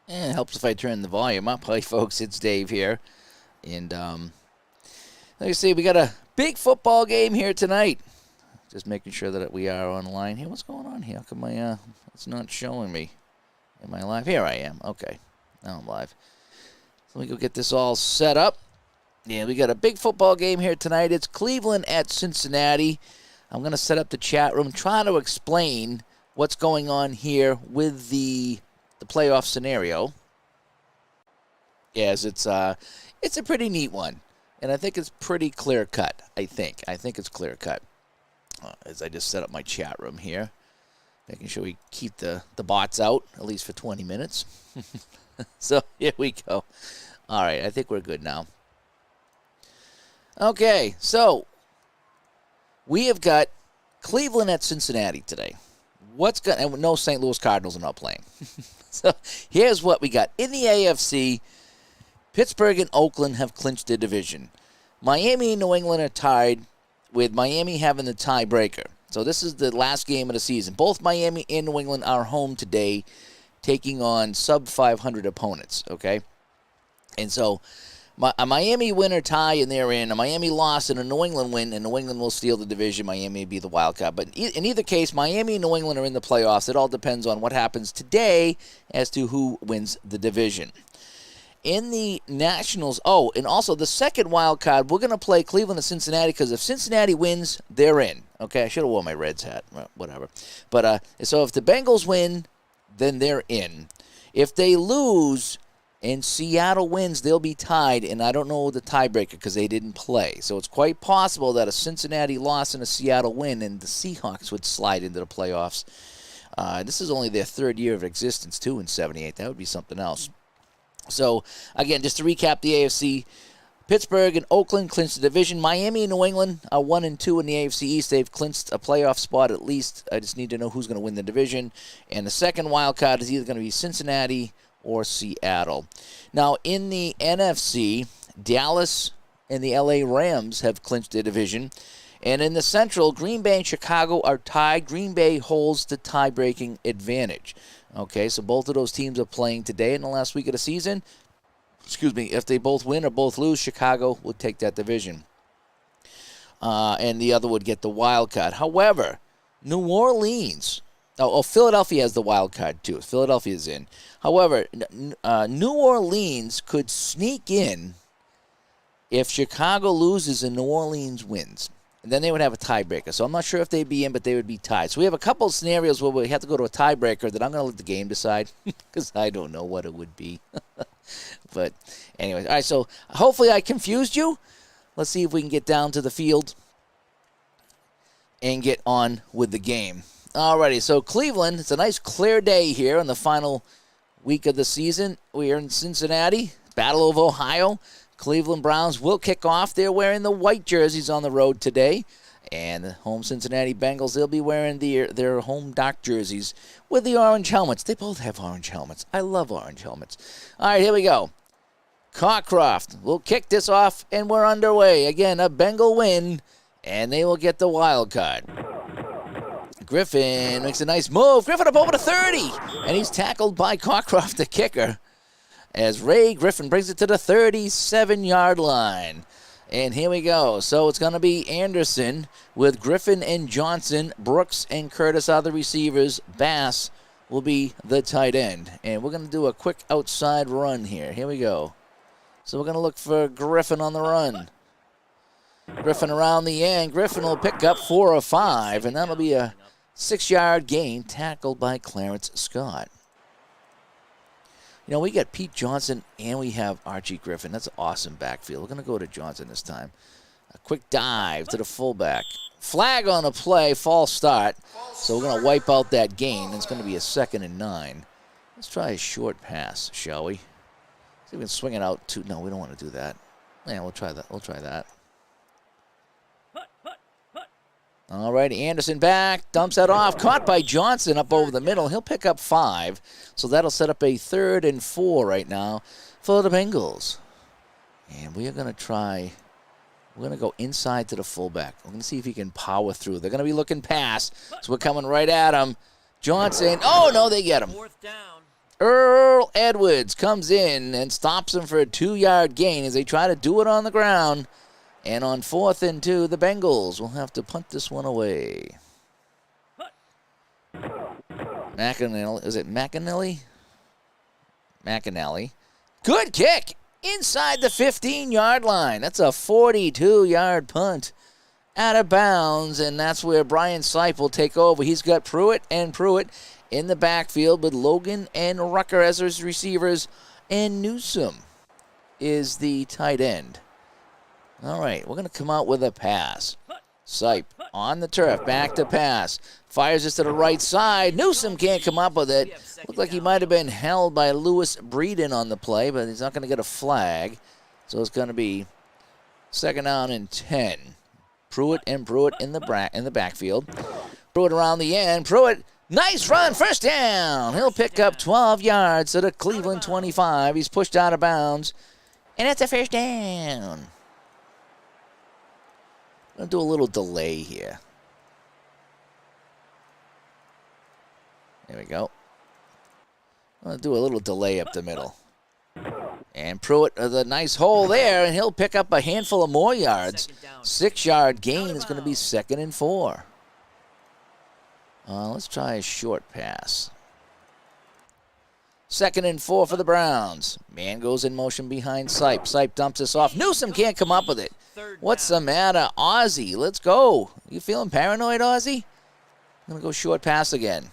And it helps if I turn the volume up. Hi, folks. It's Dave here. And like I say, we got a big football game here tonight. Just making sure that we are online here. What's going on here? How come it's not showing me? Am I live? Here I am. Okay. Now I'm live. So let me go get this all set up. Yeah, we got a big football game here tonight. It's Cleveland at Cincinnati. I'm going to set up the chat room, trying to explain what's going on here with the playoff scenario. Yes, it's a pretty neat one, and I think it's pretty clear cut. I think it's clear cut. As I just set up my chat room here, making sure we keep the bots out at least for 20 minutes. So here we go. All right, I think we're good now. Okay, so we have got Cleveland at Cincinnati today. And no St. Louis Cardinals are not playing. So here's what we got. In the AFC, Pittsburgh and Oakland have clinched their division. Miami and New England are tied, with Miami having the tiebreaker. So this is the last game of the season. Both Miami and New England are home today, taking on sub-500 opponents, okay? And so a Miami win or tie, and they're in. A Miami loss and a New England win, and New England will steal the division. Miami will be the wild card. But in either case, Miami and New England are in the playoffs. It all depends on what happens today as to who wins the division. In the Nationals, and also the second wild card, we're going to play Cleveland and Cincinnati, because if Cincinnati wins, they're in. Okay, I should have worn my Reds hat. Well, whatever. But so if the Bengals win, then they're in. If they lose and Seattle wins, they'll be tied, and I don't know the tiebreaker because they didn't play. So it's quite possible that a Cincinnati loss and a Seattle win, and the Seahawks would slide into the playoffs. This is only their third year of existence, too, in 78. That would be something else. So, again, just to recap the AFC, Pittsburgh and Oakland clinched the division. Miami and New England are 1 and 2 in the AFC East. They've clinched a playoff spot at least. I just need to know who's going to win the division. And the second wild card is either going to be Cincinnati or Seattle. Now, in the NFC, Dallas and the LA Rams have clinched their division. And in the Central, Green Bay and Chicago are tied. Green Bay holds the tie-breaking advantage. Okay, so both of those teams are playing today in the last week of the season. If they both win or both lose, Chicago would take that division. And the other would get the wild card. However, New Orleans... Philadelphia has the wild card, too. Philadelphia is in. However, New Orleans could sneak in if Chicago loses and New Orleans wins. And then they would have a tiebreaker. So I'm not sure if they'd be in, but they would be tied. So we have a couple of scenarios where we have to go to a tiebreaker that I'm going to let the game decide because I don't know what it would be. But anyway, all right, so hopefully I confused you. Let's see if we can get down to the field and get on with the game. Alrighty, so Cleveland, it's a nice clear day here on the final week of the season. We are in Cincinnati, Battle of Ohio. Cleveland Browns will kick off. They're wearing the white jerseys on the road today. And the home Cincinnati Bengals, they'll be wearing their home dark jerseys with the orange helmets. They both have orange helmets. I love orange helmets. All right, here we go. Cockcroft will kick this off, and we're underway. Again, a Bengal win, and they will get the wild card. Griffin makes a nice move. Griffin up over to 30. And he's tackled by Cockcroft, the kicker, as Ray Griffin brings it to the 37-yard line. And here we go. So it's going to be Anderson with Griffin and Johnson. Brooks and Curtis are the receivers. Bass will be the tight end. And we're going to do a quick outside run here. Here we go. So we're going to look for Griffin on the run. Griffin around the end. Griffin will pick up 4 or 5, and that'll be a 6-yard gain tackled by Clarence Scott. You know, we got Pete Johnson and we have Archie Griffin. That's an awesome backfield. We're going to go to Johnson this time. A quick dive to the fullback. Flag on the play, false start. So we're going to wipe out that gain. It's going to be a 2nd and 9. Let's try a short pass, shall we? See if we can swing it out to... No, we don't want to do that. Yeah, we'll try that. We'll try that. All righty, Anderson back, dumps that off, caught by Johnson up over the middle. He'll pick up 5, so that'll set up a 3rd and 4 right now for the Bengals. And we are going to try, we're going to go inside to the fullback. We're going to see if he can power through. They're going to be looking pass, so we're coming right at him. Johnson, oh no, they get him. 4th down. Earl Edwards comes in and stops him for a 2-yard gain as they try to do it on the ground. And on 4th and 2, the Bengals will have to punt this one away. McAnally, is it McAnally? McAnally. Good kick inside the 15-yard line. That's a 42-yard punt out of bounds, and that's where Brian Sipe will take over. He's got Pruitt in the backfield with Logan and Rucker as his receivers, and Newsom is the tight end. All right, we're going to come out with a pass. Sipe on the turf, back to pass. Fires this to the right side. Newsom can't come up with it. Looked like he might have been held by Lewis Breeden on the play, but he's not going to get a flag. So it's going to be 2nd down and 10. Pruitt in the backfield. Pruitt around the end. Pruitt, nice run, 1st down. He'll pick up 12 yards to the Cleveland 25. He's pushed out of bounds, and it's a 1st down. I'm going to do a little delay here. There we go. I'm going to do a little delay up the middle. And Pruitt, the nice hole there, and he'll pick up a handful of more yards. 6-yard gain is going to be 2nd and 4. Let's try a short pass. 2nd and 4 for the Browns. Man goes in motion behind Sipe. Sipe dumps this off. Newsom can't come up with it. What's the matter? Ozzie, let's go. You feeling paranoid, Ozzie? I'm going to go short pass again.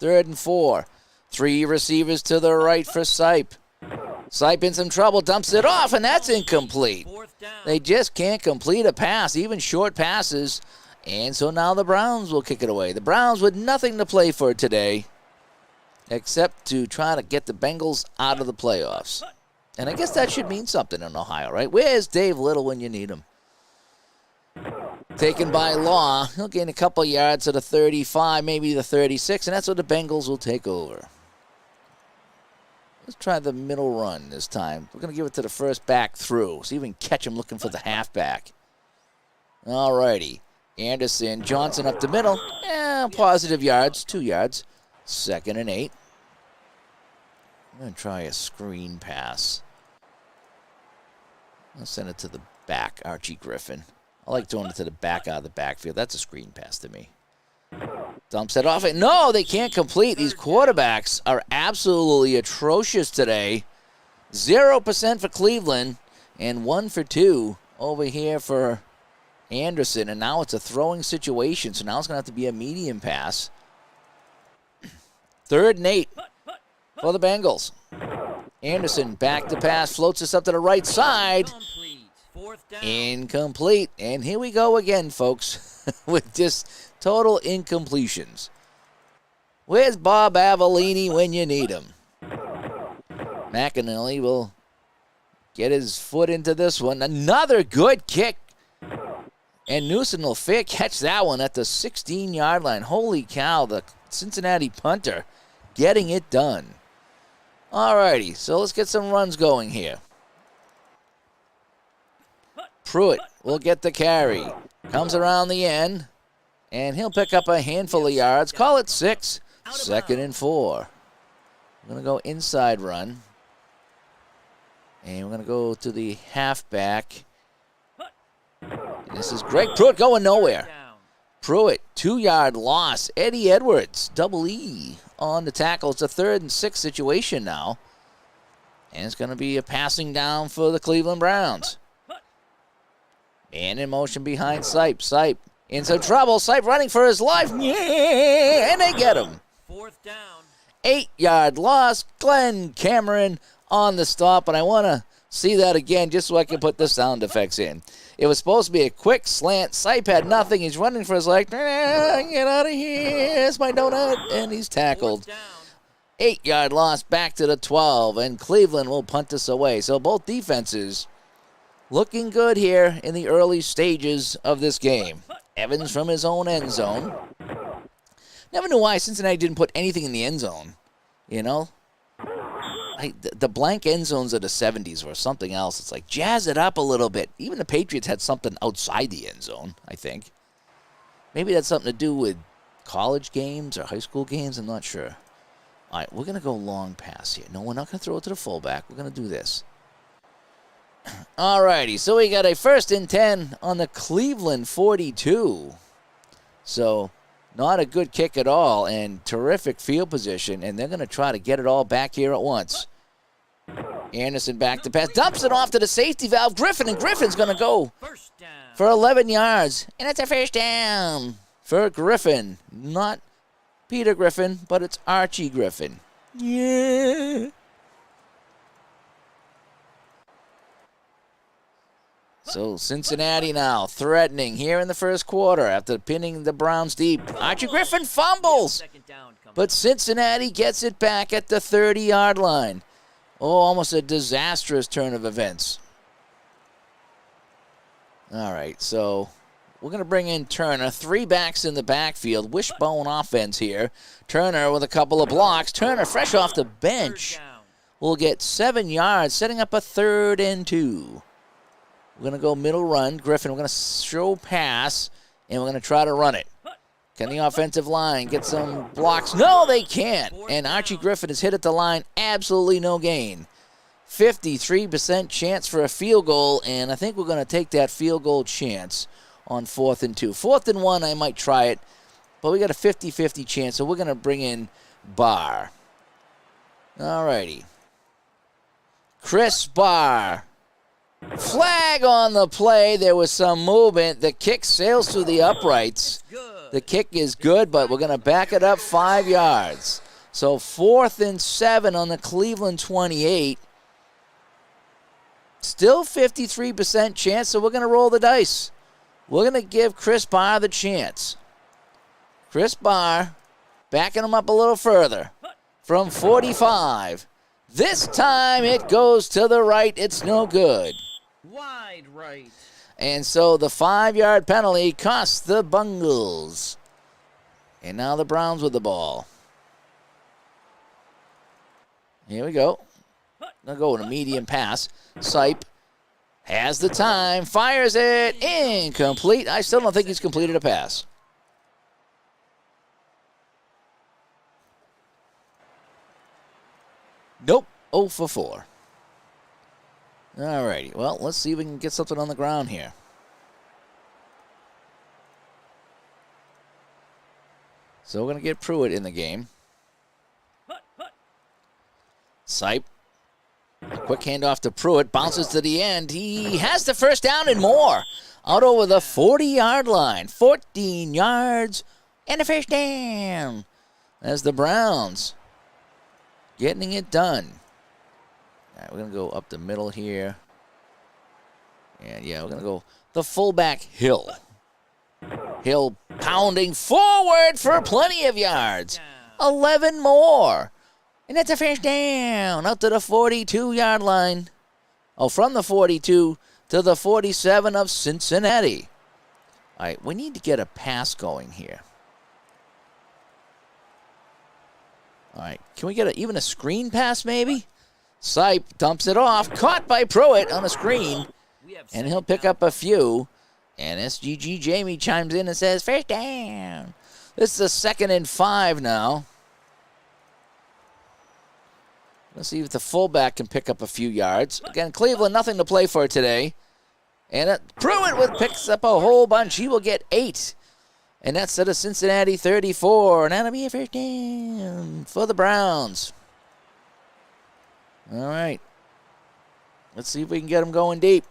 3rd and 4. 3 receivers to the right for Sipe. Sipe in some trouble, dumps it off, and that's incomplete. They just can't complete a pass, even short passes. And so now the Browns will kick it away. The Browns with nothing to play for today except to try to get the Bengals out of the playoffs. And I guess that should mean something in Ohio, right? Where's Dave Little when you need him? Taken by Law. He'll gain a couple yards to the 35, maybe the 36, and that's what the Bengals will take over. Let's try the middle run this time. We're going to give it to the first back through. See if we can catch him looking for the halfback. All righty. Anderson, Johnson up the middle. Positive yards, 2 yards. 2nd and 8. I'm going to try a screen pass. I'll send it to the back, Archie Griffin. I like throwing it to the back out of the backfield. That's a screen pass to me. Dumps it off. No, they can't complete. These quarterbacks are absolutely atrocious today. 0% for Cleveland and 1 for 2 over here for Anderson. And now it's a throwing situation, so now it's going to have to be a medium pass. 3rd and 8 for the Bengals. Anderson back to pass, floats this up to the right side. Incomplete. And here we go again, folks, with just total incompletions. Where's Bob Avellini when you need him? McAnally will get his foot into this one. Another good kick. And Newsom will fair catch that one at the 16-yard line. Holy cow, the Cincinnati punter getting it done. All righty, so let's get some runs going here. Pruitt will get the carry. Comes around the end, and he'll pick up a handful of yards. Call it 6. 2nd and 4. We're going to go inside run. And we're going to go to the halfback. And this is Greg Pruitt going nowhere. Pruitt, 2-yard loss. Eddie Edwards, double E on the tackle. It's a 3rd and 6 situation now. And it's going to be a passing down for the Cleveland Browns. Man in motion behind Sipe. Sipe in some trouble. Sipe running for his life. Yeah, and they get him. 4th down. 8-yard loss. Glenn Cameron on the stop. And I want to see that again just so I can put the sound effects in. It was supposed to be a quick slant. Sipe had nothing. He's running for his life. Get out of here. It's my donut. And he's tackled. 8-yard loss back to the 12. And Cleveland will punt this away. So both defenses looking good here in the early stages of this game. Evans from his own end zone. Never knew why Cincinnati didn't put anything in the end zone. You know? The blank end zones of the 70s or something else. It's like, jazz it up a little bit. Even the Patriots had something outside the end zone, I think. Maybe that's something to do with college games or high school games. I'm not sure. All right, we're going to go long pass here. No, we're not going to throw it to the fullback. We're going to do this. All righty, so we got a 1st and 10 on the Cleveland 42. So not a good kick at all, and terrific field position, and they're going to try to get it all back here at once. Anderson back to pass, dumps it off to the safety valve, Griffin, and Griffin's going to go for 11 yards, and it's a 1st down for Griffin. Not Peter Griffin, but it's Archie Griffin. Yeah. So Cincinnati now threatening here in the 1st quarter after pinning the Browns deep. Archie Griffin fumbles, but Cincinnati gets it back at the 30-yard line. Oh, almost a disastrous turn of events. All right, so we're going to bring in Turner. 3 backs in the backfield. Wishbone offense here. Turner with a couple of blocks. Turner fresh off the bench will get 7 yards, setting up a 3rd and 2. We're going to go middle run. Griffin, we're going to show pass, and we're going to try to run it. Can the offensive line get some blocks? No, they can't. And Archie Griffin is hit at the line. Absolutely no gain. 53% chance for a field goal, and I think we're going to take that field goal chance on 4th and 2. 4th and 1, I might try it, but we got a 50-50 chance, so we're going to bring in Barr. All righty. Chris Barr. Flag on the play. There was some movement. The kick sails through the uprights. The kick is good, but we're going to back it up 5 yards. So 4th and 7 on the Cleveland 28. Still 53% chance, so we're going to roll the dice. We're going to give Chris Barr the chance. Chris Barr backing him up a little further from 45. This time it goes to the right. It's no good. Wide right. And so the 5-yard penalty costs the Bungles. And now the Browns with the ball. Here we go. Gonna go with a medium pass. Sipe has the time, fires it, incomplete. I still don't think he's completed a pass. Nope, 0 for 4. All righty, well, let's see if we can get something on the ground here. So we're going to get Pruitt in the game. Sipe. A quick handoff to Pruitt. Bounces to the end. He has the 1st down and more. Out over the 40-yard line. 14 yards and a 1st down. As the Browns getting it done. All right, we're going to go up the middle here. And, yeah, we're going to go the fullback, Hill. Hill pounding forward for plenty of yards. 11 more. And that's a 1st down out to the 42-yard line. Oh, from the 42 to the 47 of Cincinnati. All right, we need to get a pass going here. All right, can we get even a screen pass maybe? Sipe dumps it off, caught by Pruitt on a screen, and he'll pick up a few. And SGG Jamie chimes in and says, 1st down. This is a 2nd and 5 now. Let's see if the fullback can pick up a few yards. Again, Cleveland, nothing to play for today. And Pruitt picks up a whole bunch. He will get 8. And that's at a Cincinnati 34. And that'll be a 1st down for the Browns. All right. Let's see if we can get them going deep.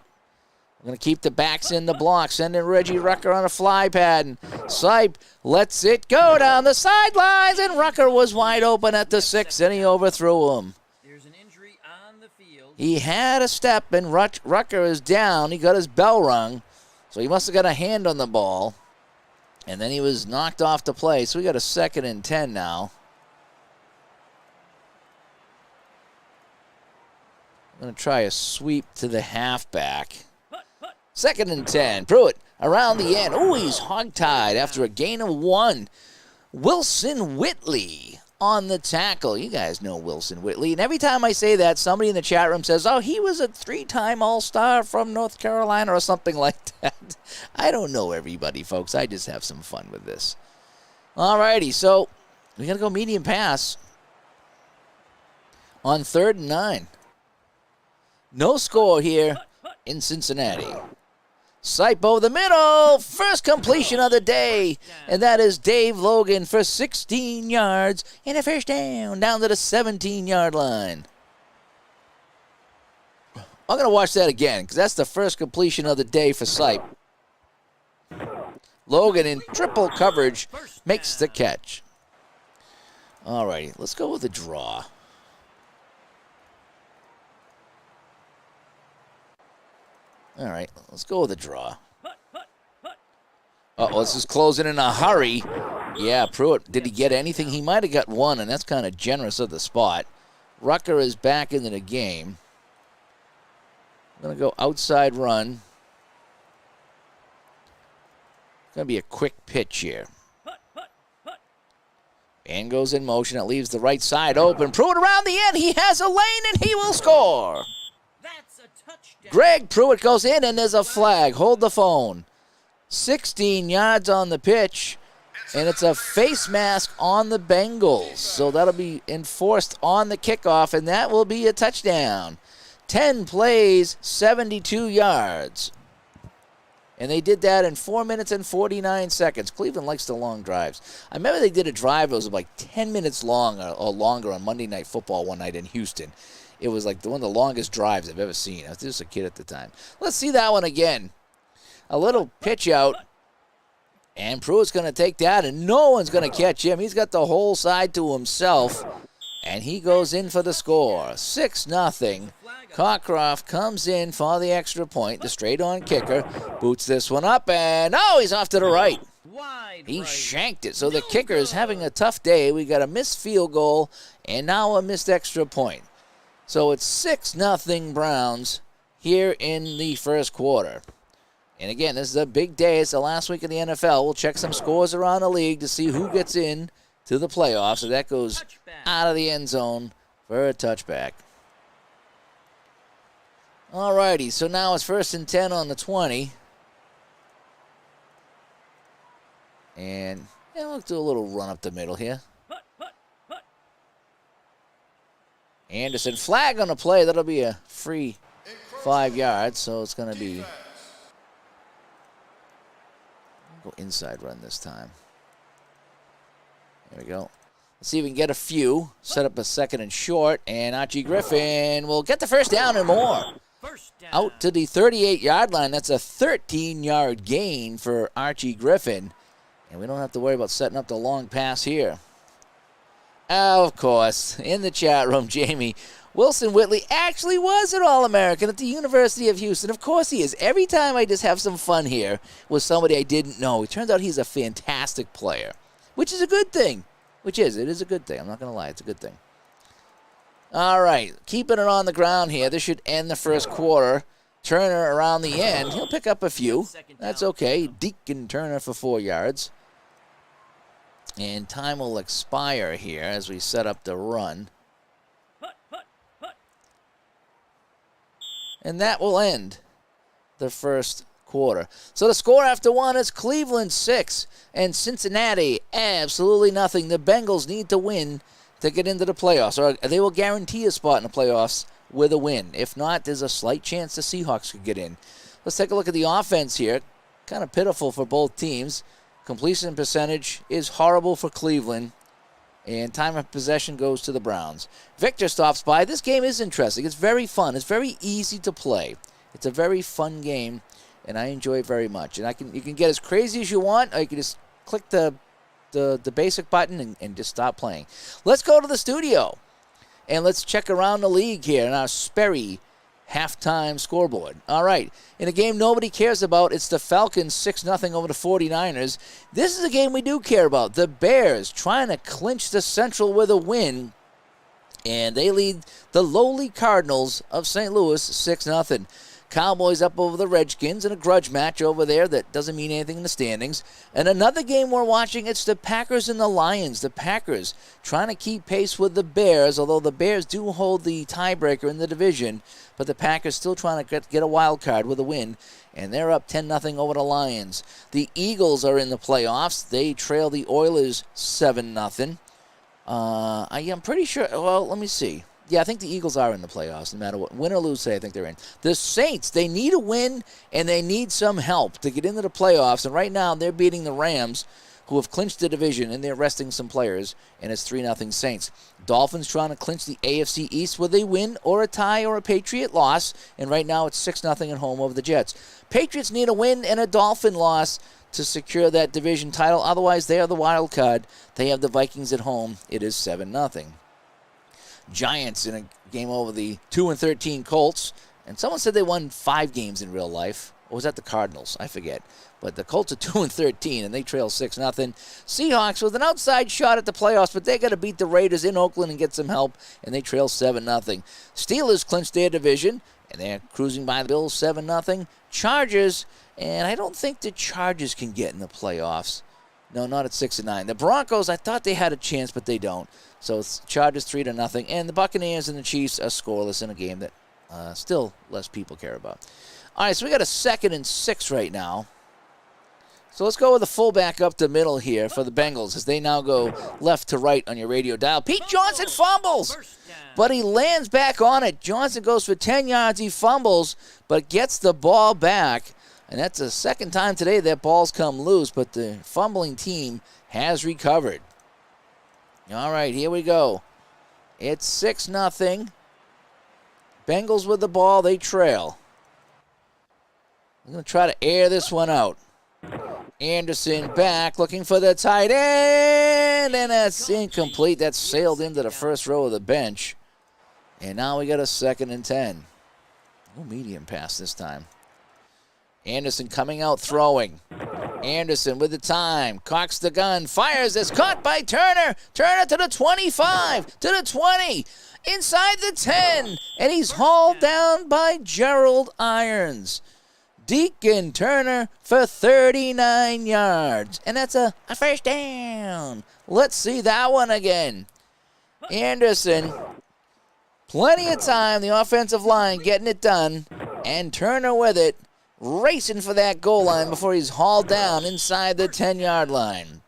We're going to keep the backs in the block. Sending Reggie Rucker on a fly pad. And Sipe lets it go down the sidelines. And Rucker was wide open at the 6, and he overthrew him. There's an injury on the field. He had a step, and Rucker is down. He got his bell rung, so he must have got a hand on the ball. And then he was knocked off the play. So we got a 2nd and 10 now. I'm going to try a sweep to the halfback. 2nd and 10. Pruitt around the end. Oh, he's hogtied after a gain of 1. Wilson Whitley on the tackle. You guys know Wilson Whitley. And every time I say that, somebody in the chat room says, oh, he was a 3-time All-Star from North Carolina or something like that. I don't know everybody, folks. I just have some fun with this. All righty, so we got to go medium pass. on 3rd and 9. No score here in Cincinnati. Sipe over the middle. First completion of the day. And that is Dave Logan for 16 yards and a first down to the 17-yard line. I'm going to watch that again because that's the first completion of the day for Sipe. Logan in triple coverage makes the catch. All righty, let's go with a draw. All right, let's go with a draw. Uh-oh, this is closing in a hurry. Yeah, Pruitt, did he get anything? He might have got one, and that's kind of generous of the spot. Rucker is back into the game. I'm going to go outside run. Going to be a quick pitch here. And goes in motion. It leaves the right side open. Pruitt around the end. He has a lane, and he will score. That's a touchdown. Greg Pruitt goes in, and there's a flag. Hold the phone. 16 yards on the pitch, and it's a face mask on the Bengals. So that'll be enforced on the kickoff, and that will be a touchdown. 10 plays, 72 yards. And they did that in 4 minutes and 49 seconds. Cleveland likes the long drives. I remember they did a drive that was like 10 minutes long or longer on Monday Night Football one night in Houston. It was like one of the longest drives I've ever seen. I was just a kid at the time. Let's see that one again. A little pitch out. And Pruitt's going to take that, and no one's going to catch him. He's got the whole side to himself. And he goes in for the score. 6-0. Cockcroft comes in for the extra point. The straight-on kicker boots this one up, and he's off to the right. He shanked it. So the kicker is having a tough day. We got a missed field goal and now a missed extra point. So it's 6-0 Browns here in the first quarter. And again, this is a big day. It's the last week of the NFL. We'll check some scores around the league to see who gets in to the playoffs. So that goes out of the end zone for a touchback. All righty, so now it's 1st and 10 on the 20. And we'll do a little run up the middle here. Anderson, flag on the play. That'll be a free 5 yards, so it's going to be... Go inside run this time. There we go. Let's see if we can get a few. Set up a 2nd and short, and Archie Griffin will get the first down and more. Out to the 38-yard line. That's a 13-yard gain for Archie Griffin. And we don't have to worry about setting up the long pass here. Of course, in the chat room, Jamie, Wilson Whitley actually was an All-American at the University of Houston. Of course he is. Every time I just have some fun here with somebody I didn't know. It turns out he's a fantastic player, which is a good thing. It is a good thing. I'm not going to lie. It's a good thing. All right, keeping it on the ground here. This should end the first quarter. Turner around the end. He'll pick up a few. That's okay. Deacon Turner for 4 yards. And time will expire here as we set up the run. And that will end the first quarter. So the score after one is Cleveland 6 and Cincinnati absolutely nothing. The Bengals need to win to get into the playoffs, or they will guarantee a spot in the playoffs with a win. If not, there's a slight chance the Seahawks could get in. Let's take a look at the offense here. Kind of pitiful for both teams. Completion percentage is horrible for Cleveland, and time of possession goes to the Browns. Victor stops by. This game is interesting. It's very fun. It's very easy to play. It's a very fun game, and I enjoy it very much. And you can get as crazy as you want, or you can just click the basic button and just stop playing. Let's go to the studio, and let's check around the league here in our Sperry halftime scoreboard. All right, in a game nobody cares about, it's the Falcons 6-0 over the 49ers. This is a game we do care about. The Bears trying to clinch the Central with a win, and they lead the lowly Cardinals of St. Louis 6-0. Cowboys up over the Redskins in a grudge match over there that doesn't mean anything in the standings. And another game we're watching, it's the Packers and the Lions. The Packers trying to keep pace with the Bears, although the Bears do hold the tiebreaker in the division. But the Packers still trying to get a wild card with a win. And they're up 10-0 over the Lions. The Eagles are in the playoffs. They trail the Oilers 7-0. I'm pretty sure, well, let me see. Yeah, I think the Eagles are in the playoffs, no matter what. Win or lose today, I think they're in. The Saints, they need a win, and they need some help to get into the playoffs. And right now, they're beating the Rams, who have clinched the division, and they're resting some players, and it's 3-0 Saints. Dolphins trying to clinch the AFC East with a win or a tie or a Patriot loss, and right now it's 6-0 at home over the Jets. Patriots need a win and a Dolphin loss to secure that division title. Otherwise, they are the wild card. They have the Vikings at home. It is 7-0. Giants in a game over the 2-13 Colts. And someone said they won 5 games in real life. Or was that the Cardinals? I forget. But the Colts are 2-13, and they trail 6-0. Seahawks with an outside shot at the playoffs, but they got to beat the Raiders in Oakland and get some help, and they trail 7-0. Steelers clinched their division, and they're cruising by the Bills 7-0. Chargers, and I don't think the Chargers can get in the playoffs. No, not at 6-9. The Broncos, I thought they had a chance, but they don't. So it's Chargers 3-0, and the Buccaneers and the Chiefs are scoreless in a game that still less people care about. All right, so we got a 2nd and 6 right now. So let's go with the fullback up the middle here for the Bengals as they now go left to right on your radio dial. Pete Johnson fumbles, but he lands back on it. Johnson goes for 10 yards. He fumbles, but gets the ball back. And that's the second time today that ball's come loose, but the fumbling team has recovered. All right, here we go. It's 6-0. Bengals with the ball. They trail. I'm going to try to air this one out. Anderson back, looking for the tight end, and that's incomplete. That sailed into the first row of the bench. And now we got a 2nd and 10. No medium pass this time. Anderson coming out throwing. Anderson with the time, cocks the gun, fires, it's caught by Turner. Turner to the 25, to the 20, inside the 10, and he's hauled down by Gerald Irons. Deacon Turner for 39 yards, and that's a first down. Let's see that one again. Anderson, plenty of time, the offensive line getting it done, and Turner with it, racing for that goal line before he's hauled down inside the 10-yard line.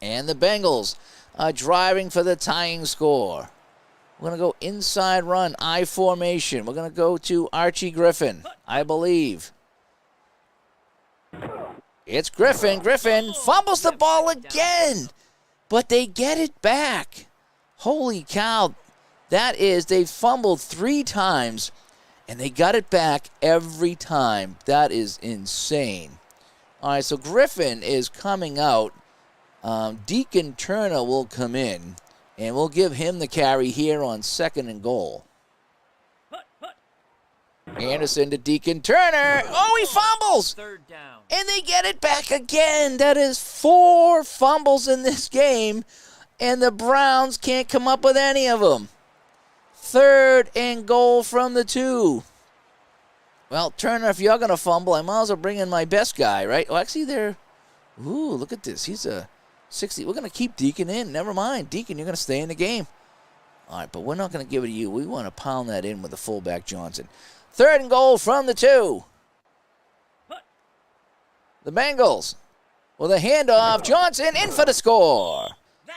And the Bengals are driving for the tying score. We're going to go inside run, I formation. We're going to go to Archie Griffin, I believe. It's Griffin. Griffin fumbles the ball again, but they get it back. Holy cow. They fumbled 3 times, and they got it back every time. That is insane. All right, so Griffin is coming out. Deacon Turner will come in, and we'll give him the carry here on 2nd and goal. Anderson to Deacon Turner. Oh, he fumbles. 3rd down. And they get it back again. That is 4 fumbles in this game, and the Browns can't come up with any of them. 3rd and goal from the 2. Well, Turner, if you're going to fumble, I might as well bring in my best guy, right? Oh, actually, ooh, look at this. He's a 60. We're going to keep Deacon in. Never mind. Deacon, you're going to stay in the game. All right, but we're not going to give it to you. We want to pound that in with the fullback Johnson. 3rd and goal from the 2. The Bengals with a handoff. Johnson in for the score.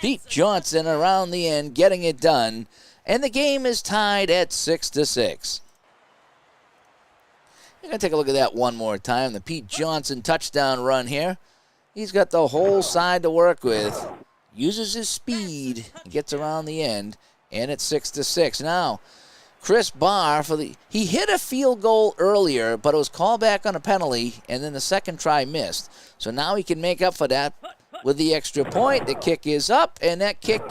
Pete Johnson around the end getting it done. And the game is tied at 6-6. We're going to take a look at that one more time. The Pete Johnson touchdown run here. He's got the whole side to work with. Uses his speed. Gets around the end. And it's 6-6. Now, Chris Barr, he hit a field goal earlier, but it was called back on a penalty, and then the second try missed. So now he can make up for that with the extra point. The kick is up, and that kick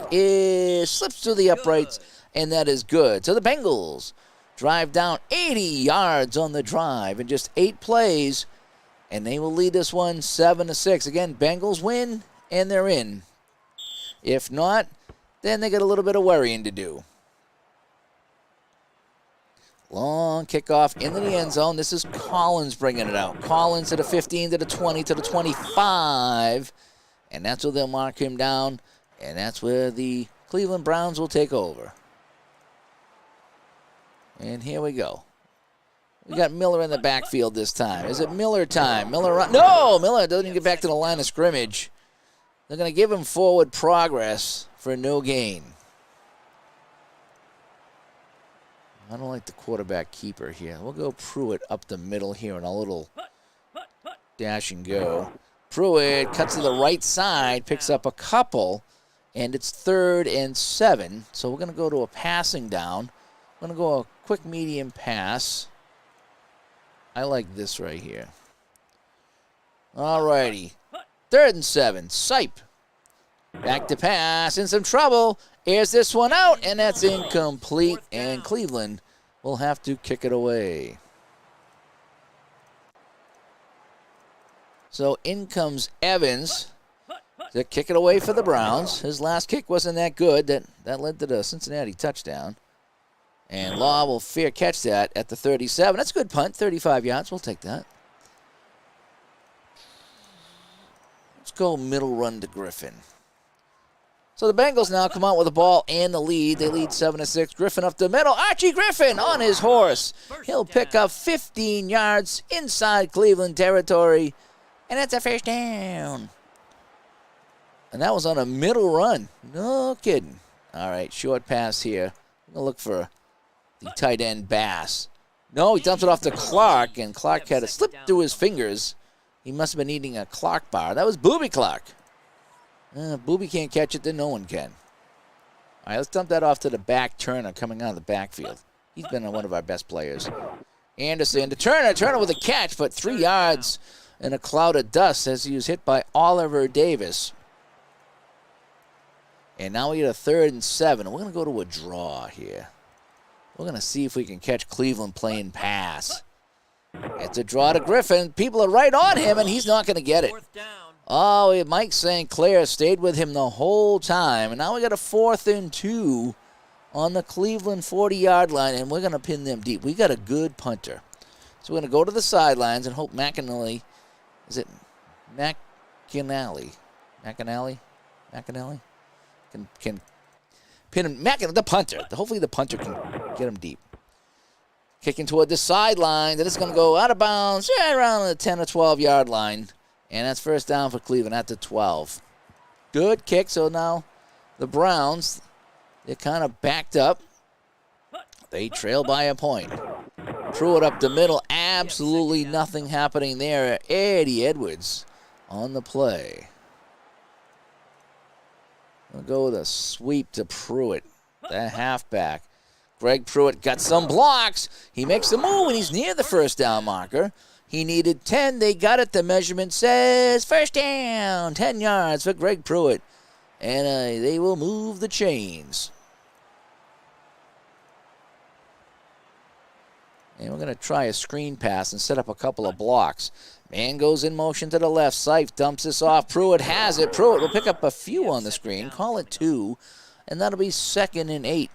slips through the uprights, and that is good. So the Bengals drive down 80 yards on the drive in just 8 plays, and they will lead this one 7-6. Again, Bengals win, and they're in. If not, then they got a little bit of worrying to do. Long kickoff into the end zone. This is Collins bringing it out. Collins to the 15, to the 20, to the 25. And that's where they'll mark him down. And that's where the Cleveland Browns will take over. And here we go. We got Miller in the backfield this time. Is it Miller time? No, Miller doesn't even get back to the line of scrimmage. They're going to give him forward progress for no gain. I don't like the quarterback keeper here. We'll go Pruitt up the middle here in a little dash and go. Pruitt cuts to the right side, picks up a couple, and it's 3rd and 7. So we're going to go to a passing down. I'm going to go a quick medium pass. I like this right here. All righty. 3rd and 7. Sipe. Back to pass. In some trouble. Airs this one out, and that's incomplete. And Cleveland will have to kick it away. So in comes Evans to kick it away for the Browns. His last kick wasn't that good. That led to the Cincinnati touchdown. And Law will fair catch that at the 37. That's a good punt, 35 yards. We'll take that. Let's go middle run to Griffin. So the Bengals now come out with the ball and the lead. They lead 7-6. Griffin up the middle. Archie Griffin on his horse. He'll pick up 15 yards inside Cleveland territory. And that's a first down. And that was on a middle run. No kidding. All right, short pass here. I'm going to look for the tight end Bass. No, he dumps it off to Clark, and Clark had a slip through his fingers. He must have been eating a Clark bar. That was Booby Clark. Booby can't catch it, then no one can. All right, let's dump that off to the back Turner coming out of the backfield. He's been one of our best players. Anderson to Turner. Turner with a catch, but 3 yards in a cloud of dust as he was hit by Oliver Davis. And now we get a 3rd and 7. We're going to go to a draw here. We're going to see if we can catch Cleveland playing pass. It's a draw to Griffin. People are right on him, and he's not going to get it. Oh, Mike St. Clair stayed with him the whole time. And now we got a 4th and 2 on the Cleveland 40-yard line, and we're going to pin them deep. We got a good punter. So we're going to go to the sidelines and hope McAnally, is it McAnally? McAnally? Can pin him. The punter. Hopefully the punter can get him deep. Kicking toward the sideline. And it's going to go out of bounds around the 10 or 12-yard line. And that's first down for Cleveland at the 12. Good kick. So now the Browns, they're kind of backed up. They trail by a point. Pruitt up the middle. Absolutely nothing happening there. Eddie Edwards on the play. We'll go with a sweep to Pruitt, the halfback. Greg Pruitt got some blocks. He makes the move, and he's near the first down marker. He needed 10. They got it. The measurement says first down. 10 yards for Greg Pruitt. And they will move the chains. And we're going to try a screen pass and set up a couple of blocks. Man goes in motion to the left. Seif dumps this off. Pruitt has it. Pruitt will pick up a few on the screen. Call it 2. And that'll be 2nd and 8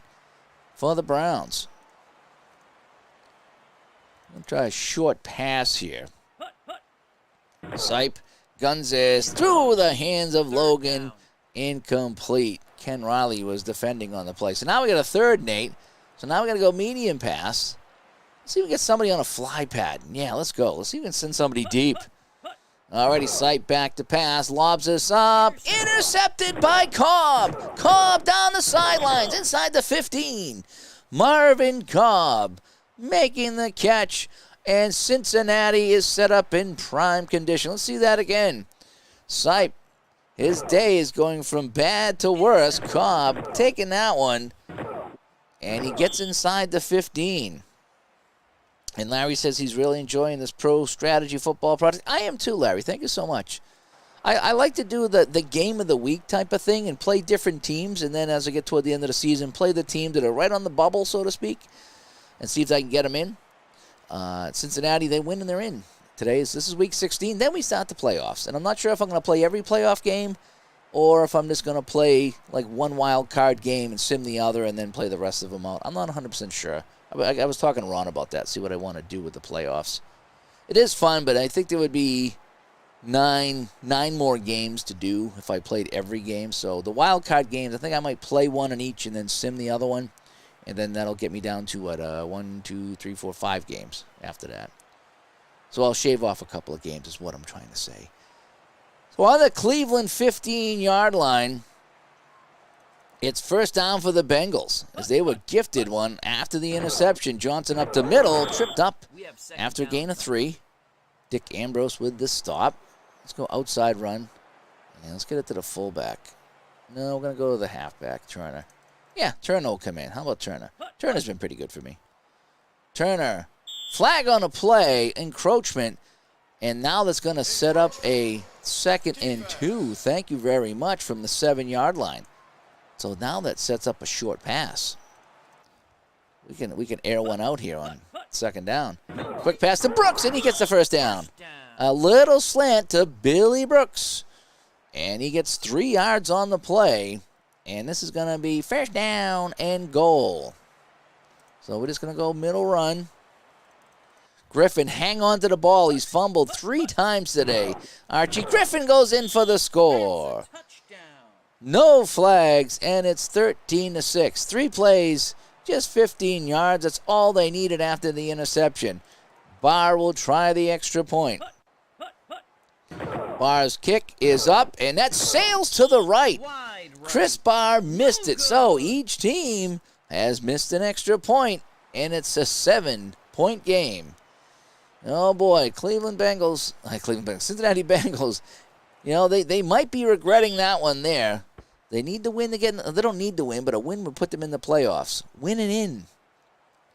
for the Browns. We'll try a short pass here. Seif guns this through the hands of Logan. Incomplete. Ken Riley was defending on the play. So now we got a 3rd and 8. So now we got to go medium pass. Let's see if we can get somebody on a fly pad. Yeah, let's go. Let's see if we can send somebody deep. Alrighty, Seif back to pass. Lobs this up. Intercepted by Cobb. Cobb down the sidelines inside the 15. Marvin Cobb making the catch. And Cincinnati is set up in prime condition. Let's see that again. Seif, his day is going from bad to worse. Cobb taking that one. And he gets inside the 15. And Larry says he's really enjoying this pro strategy football project. I am too, Larry. Thank you so much. I like to do the game of the week type of thing and play different teams. And then as I get toward the end of the season, play the teams that are right on the bubble, so to speak, and see if I can get them in. Cincinnati, they win and they're in. This is week 16. Then we start the playoffs. And I'm not sure if I'm going to play every playoff game or if I'm just going to play like one wild card game and sim the other and then play the rest of them out. I'm not 100% sure. I was talking to Ron about that, see what I want to do with the playoffs. It is fun, but I think there would be nine more games to do if I played every game. So the wild card games, I think I might play one in each and then sim the other one. And then that'll get me down to, 1, 2, 3, 4, 5 games after that. So I'll shave off a couple of games is what I'm trying to say. So on the Cleveland 15-yard line, It's first down for the Bengals as they were gifted one after the interception. Johnson up the middle, tripped up We have second after a down. gain of 3. Dick Ambrose with the stop. Let's go outside run. And let's get it to the fullback. No, we're going to go to the halfback, Turner. Yeah, Turner will come in. How about Turner? Turner's been pretty good for me. Turner, flag on a play, encroachment, and now that's going to set up a 2nd and 2. Thank you very much from the 7-yard line. So now that sets up a short pass. We can air one out here on 2nd down. Quick pass to Brooks, and he gets the first down. A little slant to Billy Brooks, and he gets 3 yards on the play. And this is going to be first down and goal. So we're just going to go middle run. Griffin, hang on to the ball. He's fumbled 3 times today. Archie Griffin goes in for the score. Touchdown. No flags, and it's 13-6. 3 plays, just 15 yards. That's all they needed after the interception. Barr will try the extra point. Barr's kick is up, and that sails to the right. Wide right. Chris Barr missed it, so each team has missed an extra point, and it's a 7-point game. Oh boy, Cincinnati Bengals, you know, they might be regretting that one there. They need to win to get, they don't need to win, but a win would put them in the playoffs. Win and in.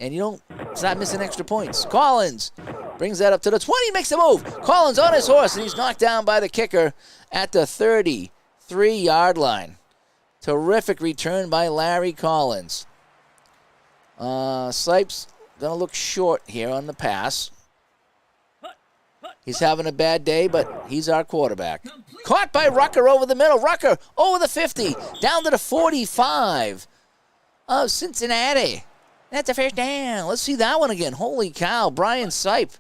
And you don't stop missing extra points. Collins brings that up to the 20, makes the move. Collins on his horse, and he's knocked down by the kicker at the 33-yard line. Terrific return by Larry Collins. Sipes going to look short here on the pass. He's having a bad day, but he's our quarterback. Caught by Rucker over the middle. Rucker over the 50, down to the 45 of Cincinnati. That's a first down. Let's see that one again. Holy cow, Brian Sipe.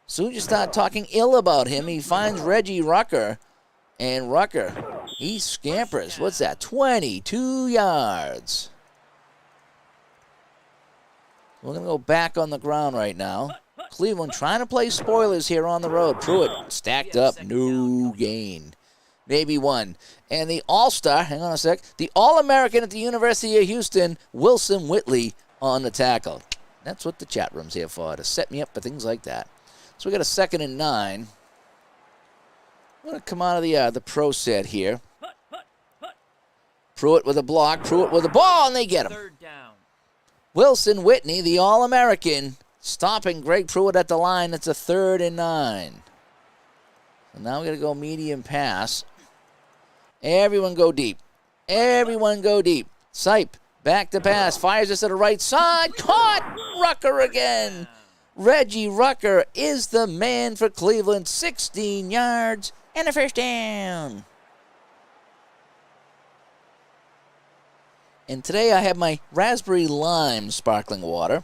Soon you start talking ill about him, he finds Reggie Rucker. And Rucker, he scampers. What's that? 22 yards. We're going to go back on the ground right now. Cleveland trying to play spoilers here on the road. Pruitt stacked up. No gain. Maybe 1. And the All-Star, hang on a sec, the All-American at the University of Houston, Wilson Whitley, on the tackle. That's what the chat room's here for, to set me up for things like that. So we got a 2nd and 9. I'm going to come out of the pro set here. Pruitt with a block, Pruitt with a ball, and they get him. 3rd down. Wilson Whitney, the All-American, stopping Greg Pruitt at the line. It's a 3rd and 9. So now we're going to go medium pass. Everyone go deep. Everyone go deep. Sipe, back to pass. Fires this to the right side. Caught! Rucker again. Reggie Rucker is the man for Cleveland. 16 yards and a first down. And today I have my raspberry lime sparkling water.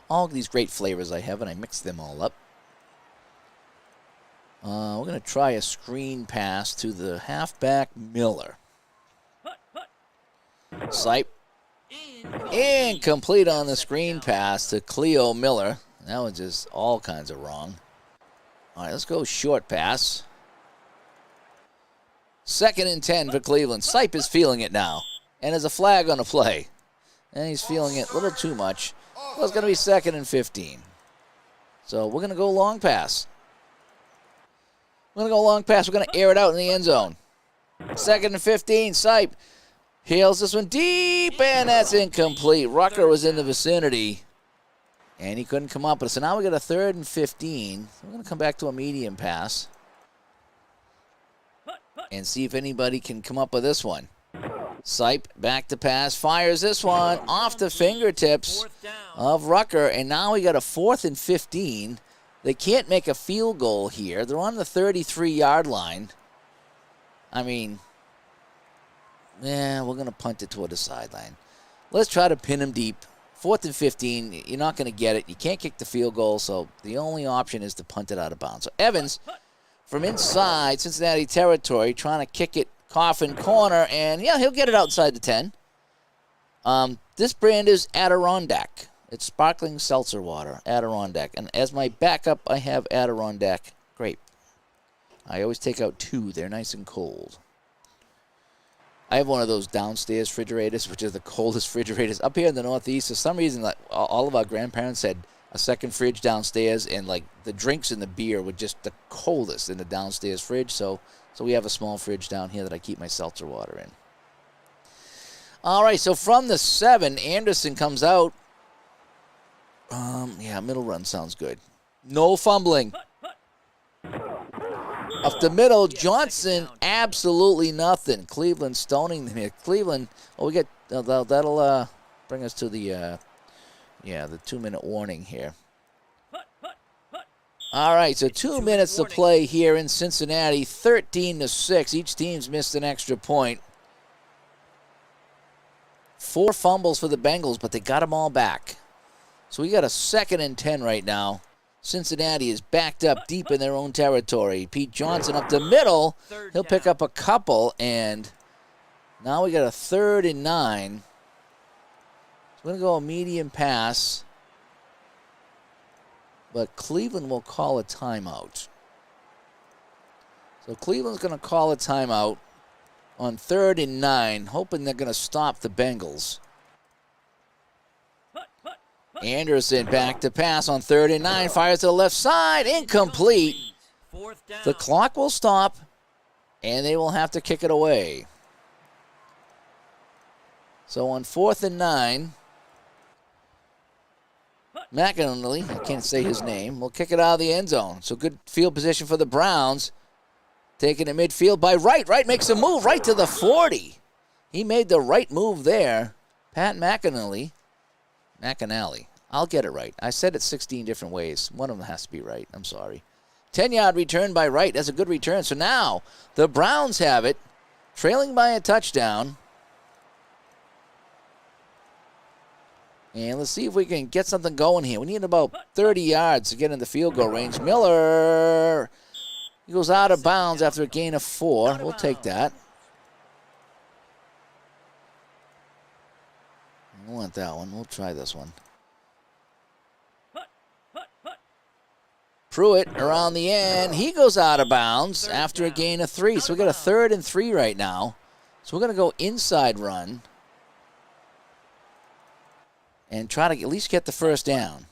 All these great flavors I have, and I mix them all up. We're going to try a screen pass to the halfback Miller. Sipe. Incomplete on the screen pass to Cleo Miller. That was just all kinds of wrong. All right, let's go short pass. 2nd and 10 for Cleveland. Sipe is feeling it now. And there's a flag on the play. And he's feeling it a little too much. Well, it's going to be 2nd and 15. So we're going to go long pass. We're going to go long pass. We're going to air it out in the end zone. 2nd and 15. Sipe heels this one deep, and that's incomplete. Rucker was in the vicinity, and he couldn't come up with it. So now we got a 3rd and 15. We're going to come back to a medium pass and see if anybody can come up with this one. Sipe back to pass, fires this one off the fingertips of Rucker, and now we got a 4th and 15. They can't make a field goal here. They're on the 33-yard line. I mean, yeah, we're going to punt it toward the sideline. Let's try to pin him deep. 4th and 15, you're not going to get it. You can't kick the field goal, so the only option is to punt it out of bounds. So Evans, from inside Cincinnati territory, trying to kick it coffin corner, and yeah, he'll get it outside the 10. This brand is Adirondack. It's sparkling seltzer water, Adirondack. And as my backup, I have Adirondack grape. I always take out 2. They're nice and cold. I have one of those downstairs refrigerators, which is the coldest refrigerators. Up here in the Northeast, for some reason, like, all of our grandparents had a second fridge downstairs, and like the drinks and the beer were just the coldest in the downstairs fridge. So we have a small fridge down here that I keep my seltzer water in. All right, so from the 7, Anderson comes out. Yeah, middle run sounds good. No fumbling. Up the middle, Johnson, absolutely nothing. Cleveland stoning them here. Cleveland, we get, that'll bring us to the 2-minute warning here. All right, so 2 minutes to play here in Cincinnati, 13-6. Each team's missed an extra point. 4 fumbles for the Bengals, but they got them all back. So we got a 2nd and 10 right now. Cincinnati is backed up deep in their own territory. Pete Johnson up the middle. He'll pick up a couple, and now we got a 3rd and 9. So we're going to go a medium pass, but Cleveland will call a timeout. So Cleveland's going to call a timeout on 3rd and 9, hoping they're going to stop the Bengals. Anderson back to pass on 3rd and 9, fires to the left side, incomplete. The clock will stop, and they will have to kick it away. So on 4th and 9, McAnally, I can't say his name, will kick it out of the end zone. So good field position for the Browns. Taking it midfield by Wright. Wright makes a move right to the 40. He made the right move there. Pat McAnally. I'll get it right. I said it 16 different ways. One of them has to be right. I'm sorry. 10-yard return by Wright. That's a good return. So now the Browns have it, trailing by a touchdown. And let's see if we can get something going here. We need about 30 yards to get in the field goal range. Miller, he goes out of bounds after a gain of 4. We'll take that. I want that one. We'll try this one. Pruitt around the end. He goes out of bounds after a gain of 3. So we got a 3rd and 3 right now. So we're going to go inside run and try to at least get the first down.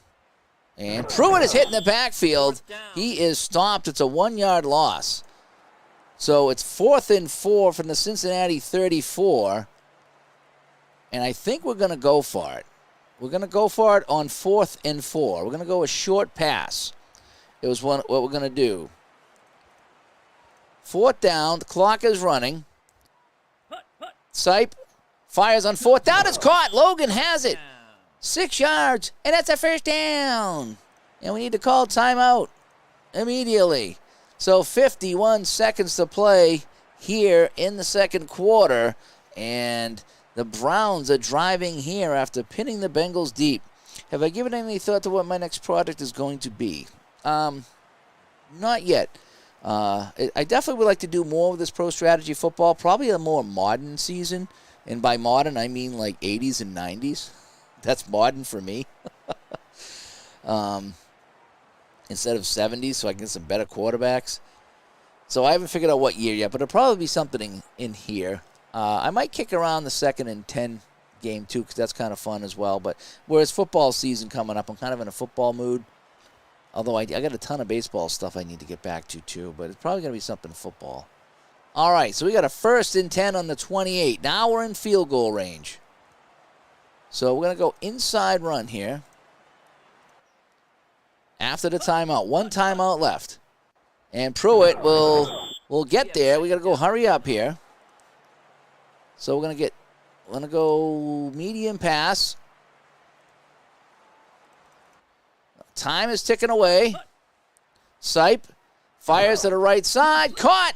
And Pruitt is hit in the backfield. He is stopped. It's a 1-yard loss. So it's 4th and 4 from the Cincinnati 34. And I think we're going to go for it. We're going to go for it on 4th and 4. We're going to go a short pass. It was what we're going to do. 4th down. The clock is running. Sipe fires on 4th down. It's caught. Logan has it. 6 yards. And that's a first down. And we need to call timeout immediately. So 51 seconds to play here in the second quarter. And the Browns are driving here after pinning the Bengals deep. Have I given any thought to what my next product is going to be? Not yet. I definitely would like to do more of this pro strategy football, probably a more modern season. And by modern, I mean like 80s and 90s. That's modern for me. Instead of 70s, so I can get some better quarterbacks. So I haven't figured out what year yet, but it'll probably be something in here. I might kick around the 2nd and 10 game, too, because that's kind of fun as well. But whereas football season coming up, I'm kind of in a football mood. Although I got a ton of baseball stuff I need to get back to, too. But it's probably going to be something football. All right, so we got a 1st and 10 on the 28. Now we're in field goal range. So we're going to go inside run here. After the timeout. 1 timeout left. And Pruitt will get there. We got to go hurry up here. So we're going to go medium pass. Time is ticking away. Sipe fires to the right side. Caught.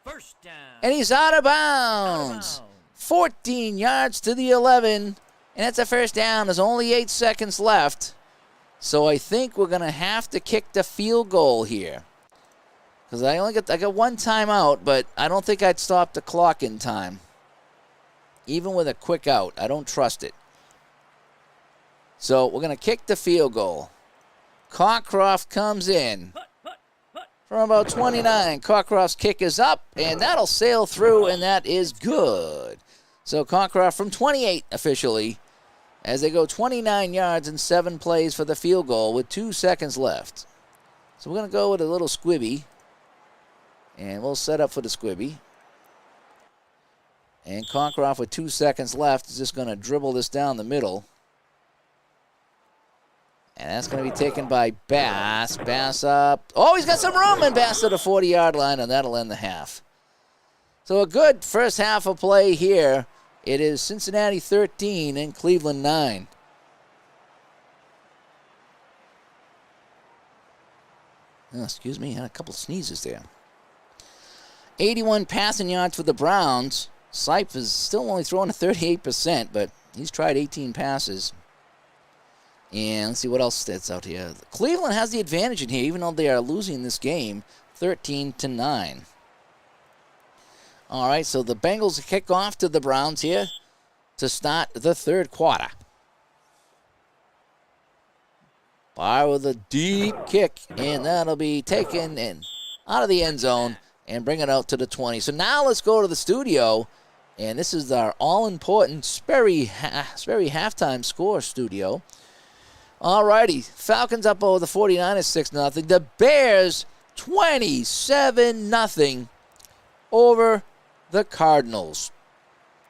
First down. And he's out of bounds. 14 yards to the 11. And that's a first down. There's only 8 seconds left. So I think we're going to have to kick the field goal here. Because I got 1 timeout, but I don't think I'd stop the clock in time. Even with a quick out. I don't trust it. So we're going to kick the field goal. Cockcroft comes in. from about 29. Cockcroft's kick is up, and that'll sail through, and that is good. So Cockcroft from 28 officially, as they go 29 yards and 7 plays for the field goal with 2 seconds left. So we're going to go with a little squibby, and we'll set up for the squibby. And Cockcroft with 2 seconds left is just going to dribble this down the middle. And that's going to be taken by Bass. Bass up. Oh, he's got some room, and Bass to the 40-yard line, and that'll end the half. So a good first half of play here. It is Cincinnati 13 and Cleveland 9. Oh, excuse me, I had a couple sneezes there. 81 passing yards for the Browns. Sipe is still only throwing at 38%, but he's tried 18 passes. And let's see what else stats out here. Cleveland has the advantage in here, even though they are losing this game 13-9. All right, so the Bengals kick off to the Browns here to start the third quarter. Barr with a deep kick, and that'll be taken and out of the end zone and bring it out to the 20. So now let's go to the studio, and this is our all-important Sperry halftime score studio. All righty, Falcons up over the 49ers 6-0. The Bears 27-0 over the Cardinals.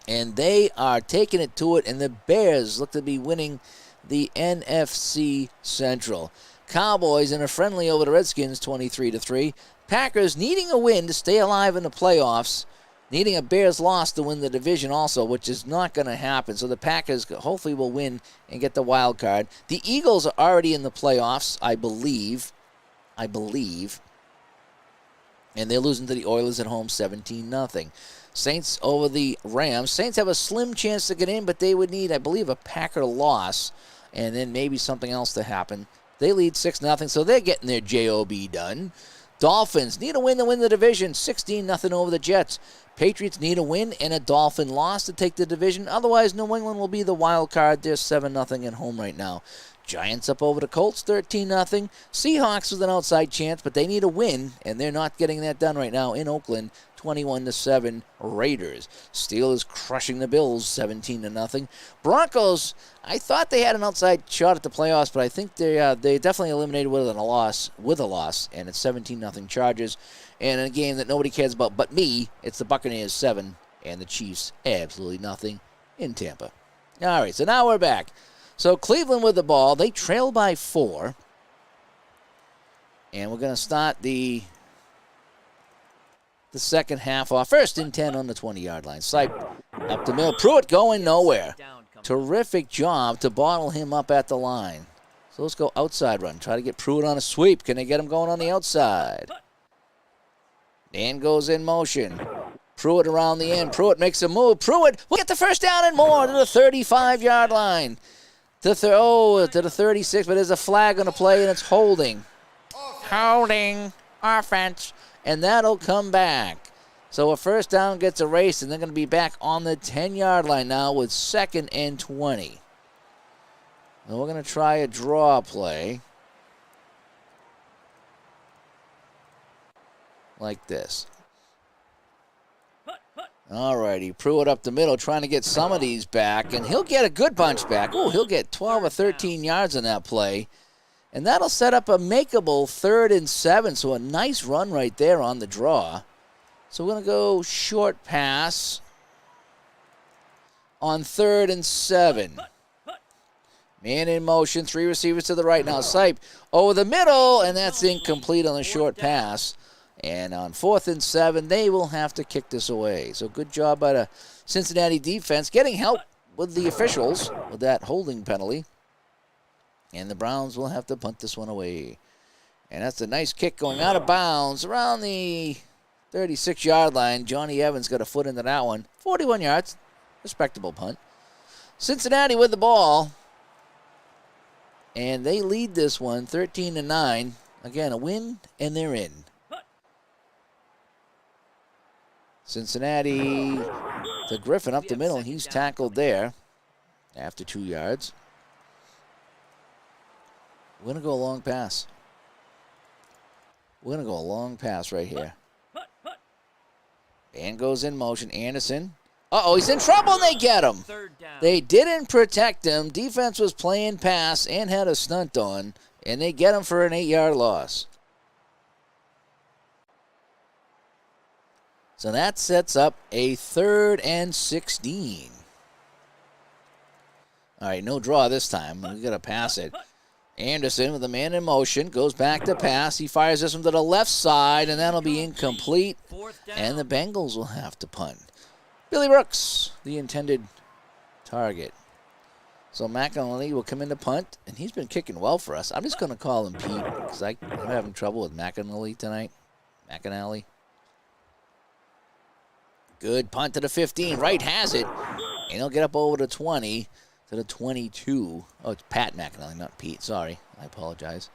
And they are taking it to it, and the Bears look to be winning the NFC Central. Cowboys in a friendly over the Redskins 23-3. Packers needing a win to stay alive in the playoffs. Needing a Bears loss to win the division also, which is not going to happen. So the Packers hopefully will win and get the wild card. The Eagles are already in the playoffs, I believe. And they're losing to the Oilers at home 17-0. Saints over the Rams. Saints have a slim chance to get in, but they would need, I believe, a Packer loss and then maybe something else to happen. They lead 6-0, so they're getting their job done. Dolphins need a win to win the division, 16-0 over the Jets. Patriots need a win and a Dolphin loss to take the division. Otherwise, New England will be the wild card. They're 7-0 at home right now. Giants up over the Colts, 13-0. Seahawks with an outside chance, but they need a win, and they're not getting that done right now in Oakland. 21-7 Raiders. Steelers crushing the Bills 17-0. Broncos, I thought they had an outside shot at the playoffs, but I think they definitely eliminated with a loss, and it's 17-0 Chargers. And in a game that nobody cares about but me, it's the Buccaneers 7 and the Chiefs absolutely nothing in Tampa. All right, so now we're back. So Cleveland with the ball, they trail by 4. And we're going to start the second half off. First and 10 on the 20-yard line. Sipe up the middle. Pruitt going nowhere. Terrific job to bottle him up at the line. So let's go outside run. Try to get Pruitt on a sweep. Can they get him going on the outside? Dan goes in motion. Pruitt around the end. Pruitt makes a move. Pruitt will get the first down and more to the 35-yard line. To the 36, but there's a flag on the play, and it's holding. Holding. Offense. And that'll come back. So a first down gets erased, and they're going to be back on the 10-yard line now with 2nd and 20. And we're going to try a draw play. Like this. All righty, Pruitt up the middle trying to get some of these back, and he'll get a good bunch back. Oh, he'll get 12 or 13 yards on that play. And that'll set up a makeable 3rd and 7, so a nice run right there on the draw. So we're going to go short pass on 3rd and 7. Man in motion, 3 receivers to the right now. Sipe over the middle, and that's incomplete on the short pass. And on 4th and 7, they will have to kick this away. So good job by the Cincinnati defense getting help with the officials with that holding penalty. And the Browns will have to punt this one away. And that's a nice kick going out of bounds around the 36-yard line. Johnny Evans got a foot into that one. 41 yards. Respectable punt. Cincinnati with the ball. And they lead this one 13-9. Again, a win, and they're in. Cincinnati to Griffin up the middle. He's tackled there after 2 yards. We're going to go a long pass. We're going to go a long pass right here. And goes in motion. Anderson. Uh-oh, he's in trouble, and they get him. Third down. They didn't protect him. Defense was playing pass and had a stunt on, and they get him for an 8-yard loss. So that sets up a 3rd and 16. All right, no draw this time. We got to pass it. Anderson with a man in motion goes back to pass. He fires this one to the left side, and that'll be incomplete. Fourth down. And the Bengals will have to punt. Billy Brooks, the intended target. So McAnally will come in to punt, and he's been kicking well for us. I'm just going to call him Pete because I'm having trouble with McAnally tonight. McAnally. Good punt to the 15. Wright has it, and he'll get up over the 20 to the 22. Oh, it's Pat McAnally, not Pete. Sorry. I apologize.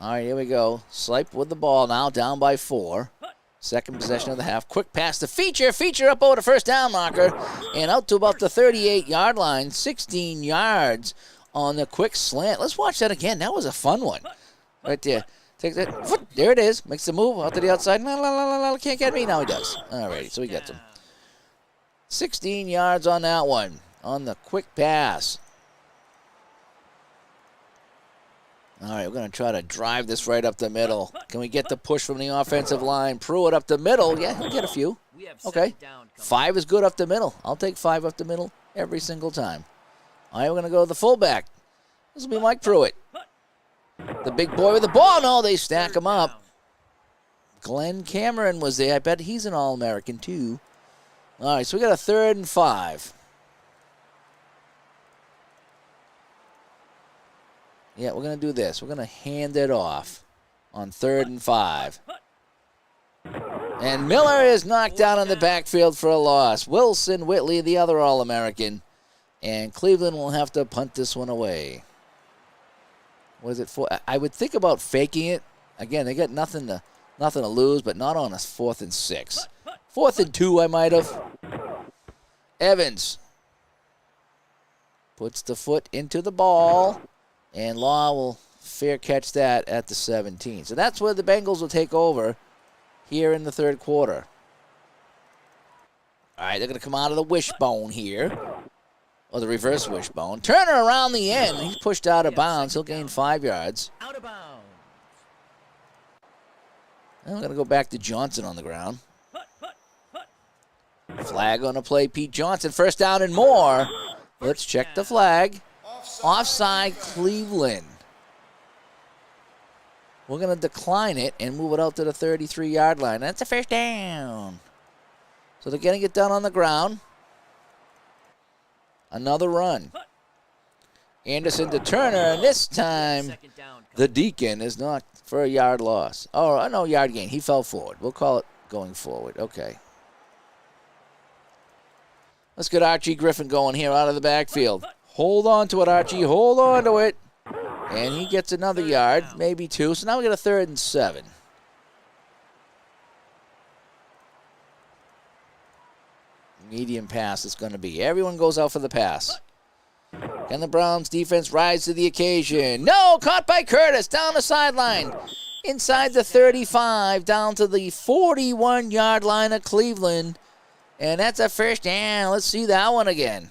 All right, here we go. Slipe with the ball now, down by 4. Second possession of the half. Quick pass to Feature. Feature up over the first down marker and out to about the 38-yard line. 16 yards on the quick slant. Let's watch that again. That was a fun one. Right there. Take that. Foot. There it is. Makes the move out to the outside. La, la, la, la, la. Can't get me. Now he does. All right, so he gets him. 16 yards on that one. On the quick pass. All right, we're going to try to drive this right up the middle. Can we get the push from the offensive line? Pruitt up the middle. Yeah, he'll get a few. Okay. 5 is good up the middle. I'll take 5 up the middle every single time. All right, we're going to go to the fullback. This will be Mike Pruitt. The big boy with the ball. No, they stack him up. Glenn Cameron was there. I bet he's an All-American too. All right, so we got a 3rd and 5. Yeah, we're going to do this. We're going to hand it off on 3rd and 5. And Miller is knocked down in the backfield for a loss. Wilson Whitley, the other All-American. And Cleveland will have to punt this one away. What is it for? I would think about faking it. Again, they got nothing to lose, but not on a 4th and 6. 4th and 2, I might have. Evans puts the foot into the ball, and Law will fair catch that at the 17. So that's where the Bengals will take over here in the 3rd quarter. All right, they're going to come out of the wishbone here. Or the reverse wishbone. Turner around the end. He's pushed out of bounds. He'll gain 5 yards. Out of bounds. I'm going to go back to Johnson on the ground. Flag on the play. Pete Johnson. First down and more. Let's check the flag. Offside Cleveland. We're going to decline it and move it out to the 33-yard line. That's a first down. So they're getting it done on the ground. Another run. Anderson to Turner, and this time the Deacon is knocked for a yard loss. Oh, no, yard gain. He fell forward. We'll call it going forward. Okay. Let's get Archie Griffin going here out of the backfield. Hold on to it, Archie. Hold on to it. And he gets another yard, maybe 2. So now we got a 3rd and 7. Medium pass it's going to be. Everyone goes out for the pass. Can the Browns defense rise to the occasion? No, caught by Curtis down the sideline. Inside the 35, down to the 41-yard line of Cleveland. And that's a first down. Let's see that one again.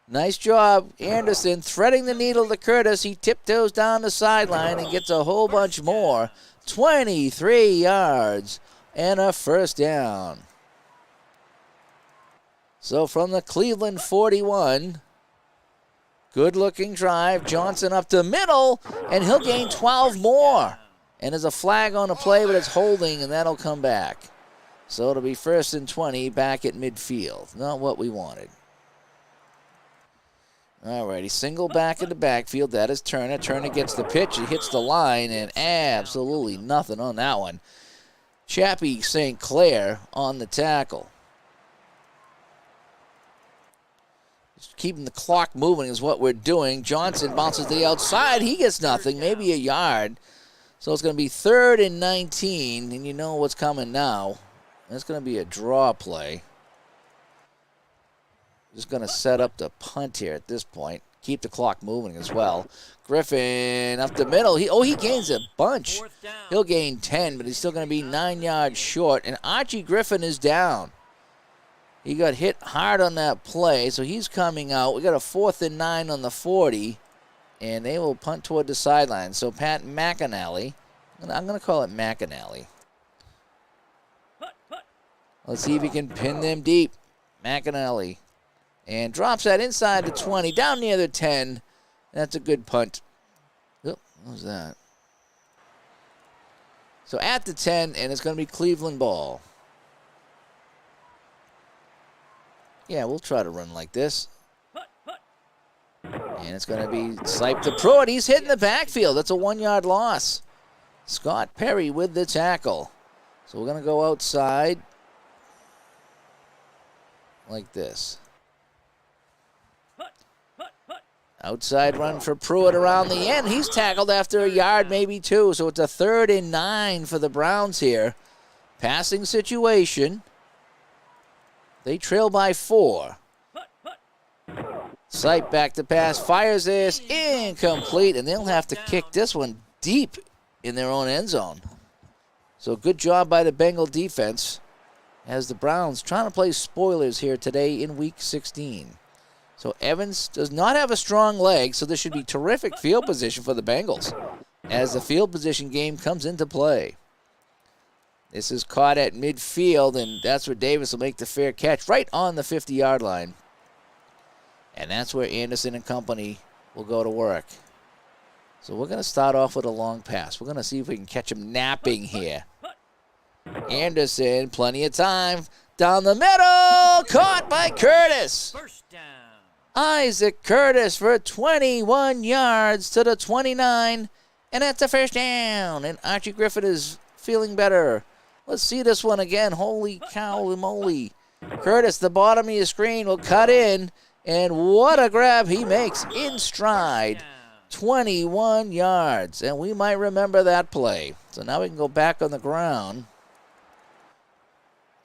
Nice job, Anderson, threading the needle to Curtis. He tiptoes down the sideline and gets a whole bunch more. 23 yards and a first down. So from the Cleveland 41, good-looking drive. Johnson up the middle, and he'll gain 12 more. And there's a flag on the play, but it's holding, and that'll come back. So it'll be 1st and 20 back at midfield. Not what we wanted. All righty, single back in the backfield. That is Turner. Turner gets the pitch. He hits the line, and absolutely nothing on that one. Chappie St. Clair on the tackle. Just keeping the clock moving is what we're doing. Johnson bounces to the outside. He gets nothing, maybe a yard. So it's going to be 3rd and 19, and you know what's coming now. It's going to be a draw play. Just going to set up the punt here at this point. keep the clock moving as well. Griffin up the middle. He gains a bunch. Fourth down. He'll gain 10, but he's still going to be 9 yards short. And Archie Griffin is down. He got hit hard on that play, so he's coming out. We got a 4th and 9 on the 40, and they will punt toward the sideline. So Pat McAnally, I'm going to call it McAnally. Let's see if he can pin them deep. McAnally. And drops that inside the 20, down near the 10. That's a good punt. Oop, what was that? So at the 10, and it's going to be Cleveland ball. Yeah, we'll try to run like this. And it's going to be Sipe to Pruitt. He's hitting the backfield. That's a 1-yard loss. Scott Perry with the tackle. So we're going to go outside like this. Outside run for Pruitt around the end. He's tackled after a yard, maybe 2. So it's a 3rd and 9 for the Browns here. Passing situation. They trail by 4. Sipe back to pass. Fires this. Incomplete. And they'll have to kick this one deep in their own end zone. So good job by the Bengal defense as the Browns trying to play spoilers here today in Week 16. So Evans does not have a strong leg, so this should be terrific field position for the Bengals as the field position game comes into play. This is caught at midfield, and that's where Davis will make the fair catch right on the 50-yard line. And that's where Anderson and company will go to work. So we're going to start off with a long pass. We're going to see if we can catch him napping here. Anderson, plenty of time. Down the middle, caught by Curtis. First down. Isaac Curtis for 21 yards to the 29, and that's a first down. And Archie Griffin is feeling better. Let's see this one again. Holy cow moly. Curtis, the bottom of your screen, will cut in, and what a grab he makes in stride. 21 yards, and we might remember that play. So now we can go back on the ground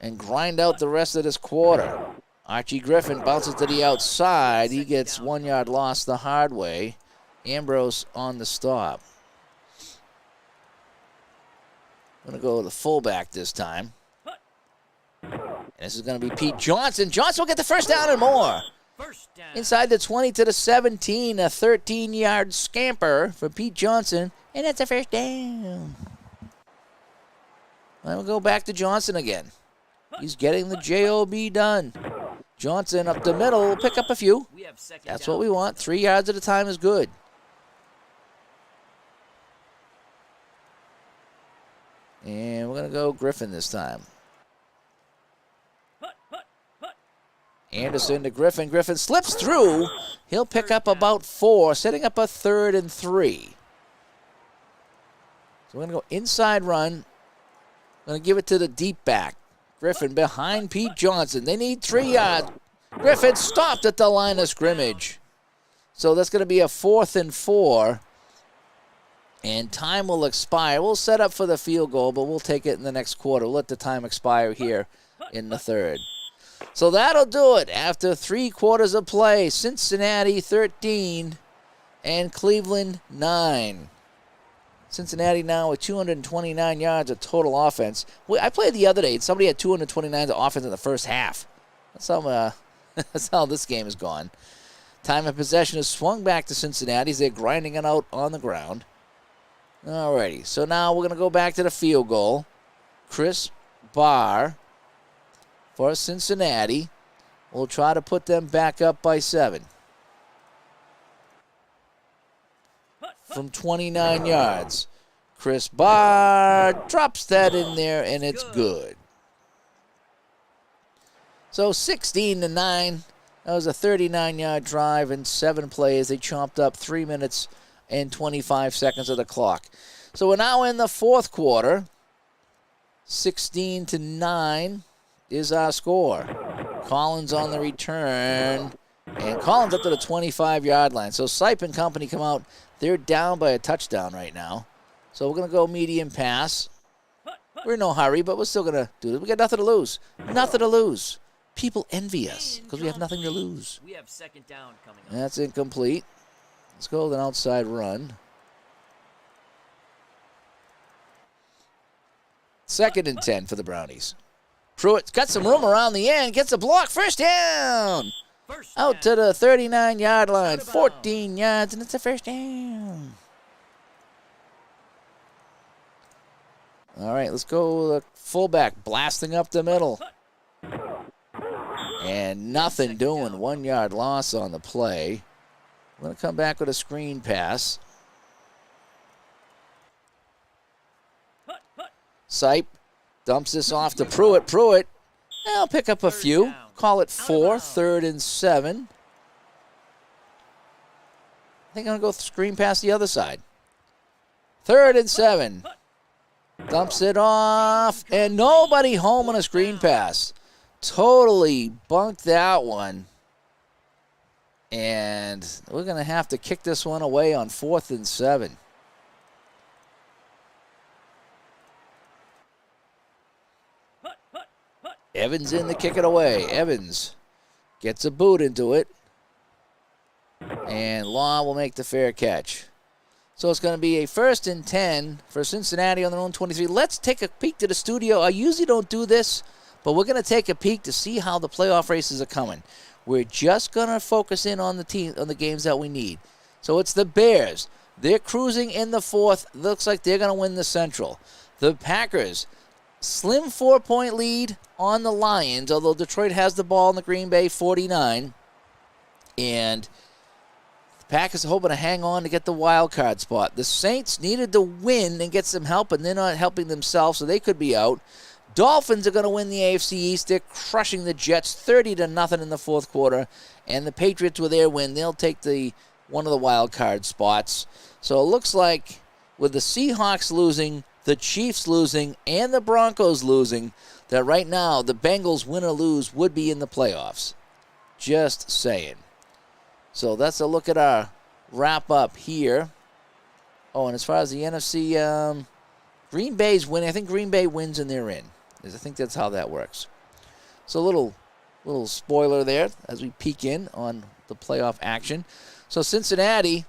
and grind out the rest of this quarter. Archie Griffin bounces to the outside. He gets 1 yard loss the hard way. Ambrose on the stop. I'm going to go to the fullback this time. And this is going to be Pete Johnson. Johnson will get the first down and more. First down. Inside the 20 to the 17, a 13-yard scamper for Pete Johnson, and that's a first down. Then we'll go back to Johnson again. He's getting the job done. Johnson up the middle will pick up a few. We have second That's down. what we want. 3 yards at a time is good. And we're going to go Griffin this time. Anderson to Griffin. Griffin slips through. He'll pick up about 4, setting up a 3rd and 3. So we're going to go inside run. Going to give it to the deep back. Griffin behind Pete Johnson. They need 3 yards. Griffin stopped at the line of scrimmage. So that's going to be a 4th and 4. And time will expire. We'll set up for the field goal, but we'll take it in the next quarter. We'll let the time expire here in the 3rd. So that'll do it after 3 quarters of play. Cincinnati 13 and Cleveland 9. Cincinnati now with 229 yards of total offense. I played the other day, and somebody had 229 of offense in the first half. That's how this game has gone. Time of possession is swung back to Cincinnati as they're grinding it out on the ground. Alrighty, so now we're going to go back to the field goal. Chris Barr for Cincinnati. We'll try to put them back up by 7. From 29 yards. Chris Barr drops that in there, and it's good. So 16-9. That was a 39-yard drive in 7 plays. They chomped up 3 minutes and 25 seconds of the clock. So we're now in the 4th quarter. 16-9 is our score. Collins on the return. And Collins up to the 25-yard line. So Sipe and company come out. They're down by a touchdown right now. So we're going to go medium pass. We're in no hurry, but we're still going to do it. We got nothing to lose. Nothing to lose. people envy us because we have nothing to lose. We have second down coming up. That's incomplete. Let's go with an outside run. 2nd and 10 for the Brownies. Pruitt's got some room around the end. Gets a block. First down. Out to the 39-yard line. 14 yards, and it's a first down. All right, let's go with a fullback blasting up the middle. And nothing doing. 1-yard loss on the play. We're going to come back with a screen pass. Sipe dumps this off to Pruitt. Pruitt, I'll pick up a few. Call it 4, 3rd and 7. I think I'm going to go screen pass the other side. 3rd and 7. Dumps it off, and nobody home on a screen pass. Totally bunked that one. And we're going to have to kick this one away on 4th and 7. Evans in to kick it away. Evans gets a boot into it. And Law will make the fair catch. So it's going to be a 1st and 10 for Cincinnati on their own 23. Let's take a peek to the studio. I usually don't do this, but we're going to take a peek to see how the playoff races are coming. We're just going to focus in on the games that we need. So it's the Bears. They're cruising in the 4th. Looks like they're going to win the Central. The Packers, slim 4-point lead on the Lions, although Detroit has the ball in the Green Bay 49. And the Packers are hoping to hang on to get the wild card spot. The Saints needed to win and get some help, and they're not helping themselves, so they could be out. Dolphins are going to win the AFC East. They're crushing the Jets 30-0 in the 4th quarter. And the Patriots, with their win, they'll take one of the wild card spots. So it looks like with the Seahawks losing, the Chiefs losing, and the Broncos losing, that right now the Bengals, win or lose, would be in the playoffs. Just saying. So that's a look at our wrap-up here. Oh, and as far as the NFC, Green Bay's winning. I think Green Bay wins and they're in. I think that's how that works. So a little spoiler there as we peek in on the playoff action. So Cincinnati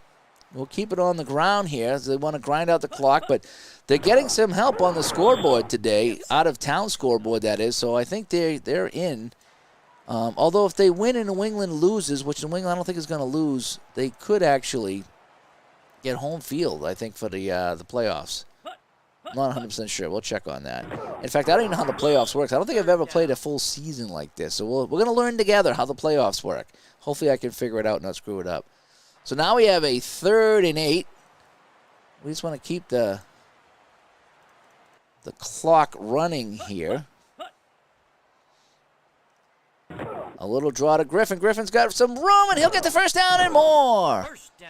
will keep it on the ground here as they want to grind out the clock, but they're getting some help on the scoreboard today, out-of-town scoreboard, that is. So I think they're in. Although if they win and New England loses, which New England I don't think is going to lose, they could actually get home field, I think, for the playoffs. I'm not 100% sure. We'll check on that. In fact, I don't even know how the playoffs works. I don't think I've ever played a full season like this. So we're going to learn together how the playoffs work. Hopefully I can figure it out and not screw it up. So now we have a 3rd and 8. We just want to keep the clock running here. A little draw to Griffin. Griffin's got some room, and he'll get the first down and more. First down.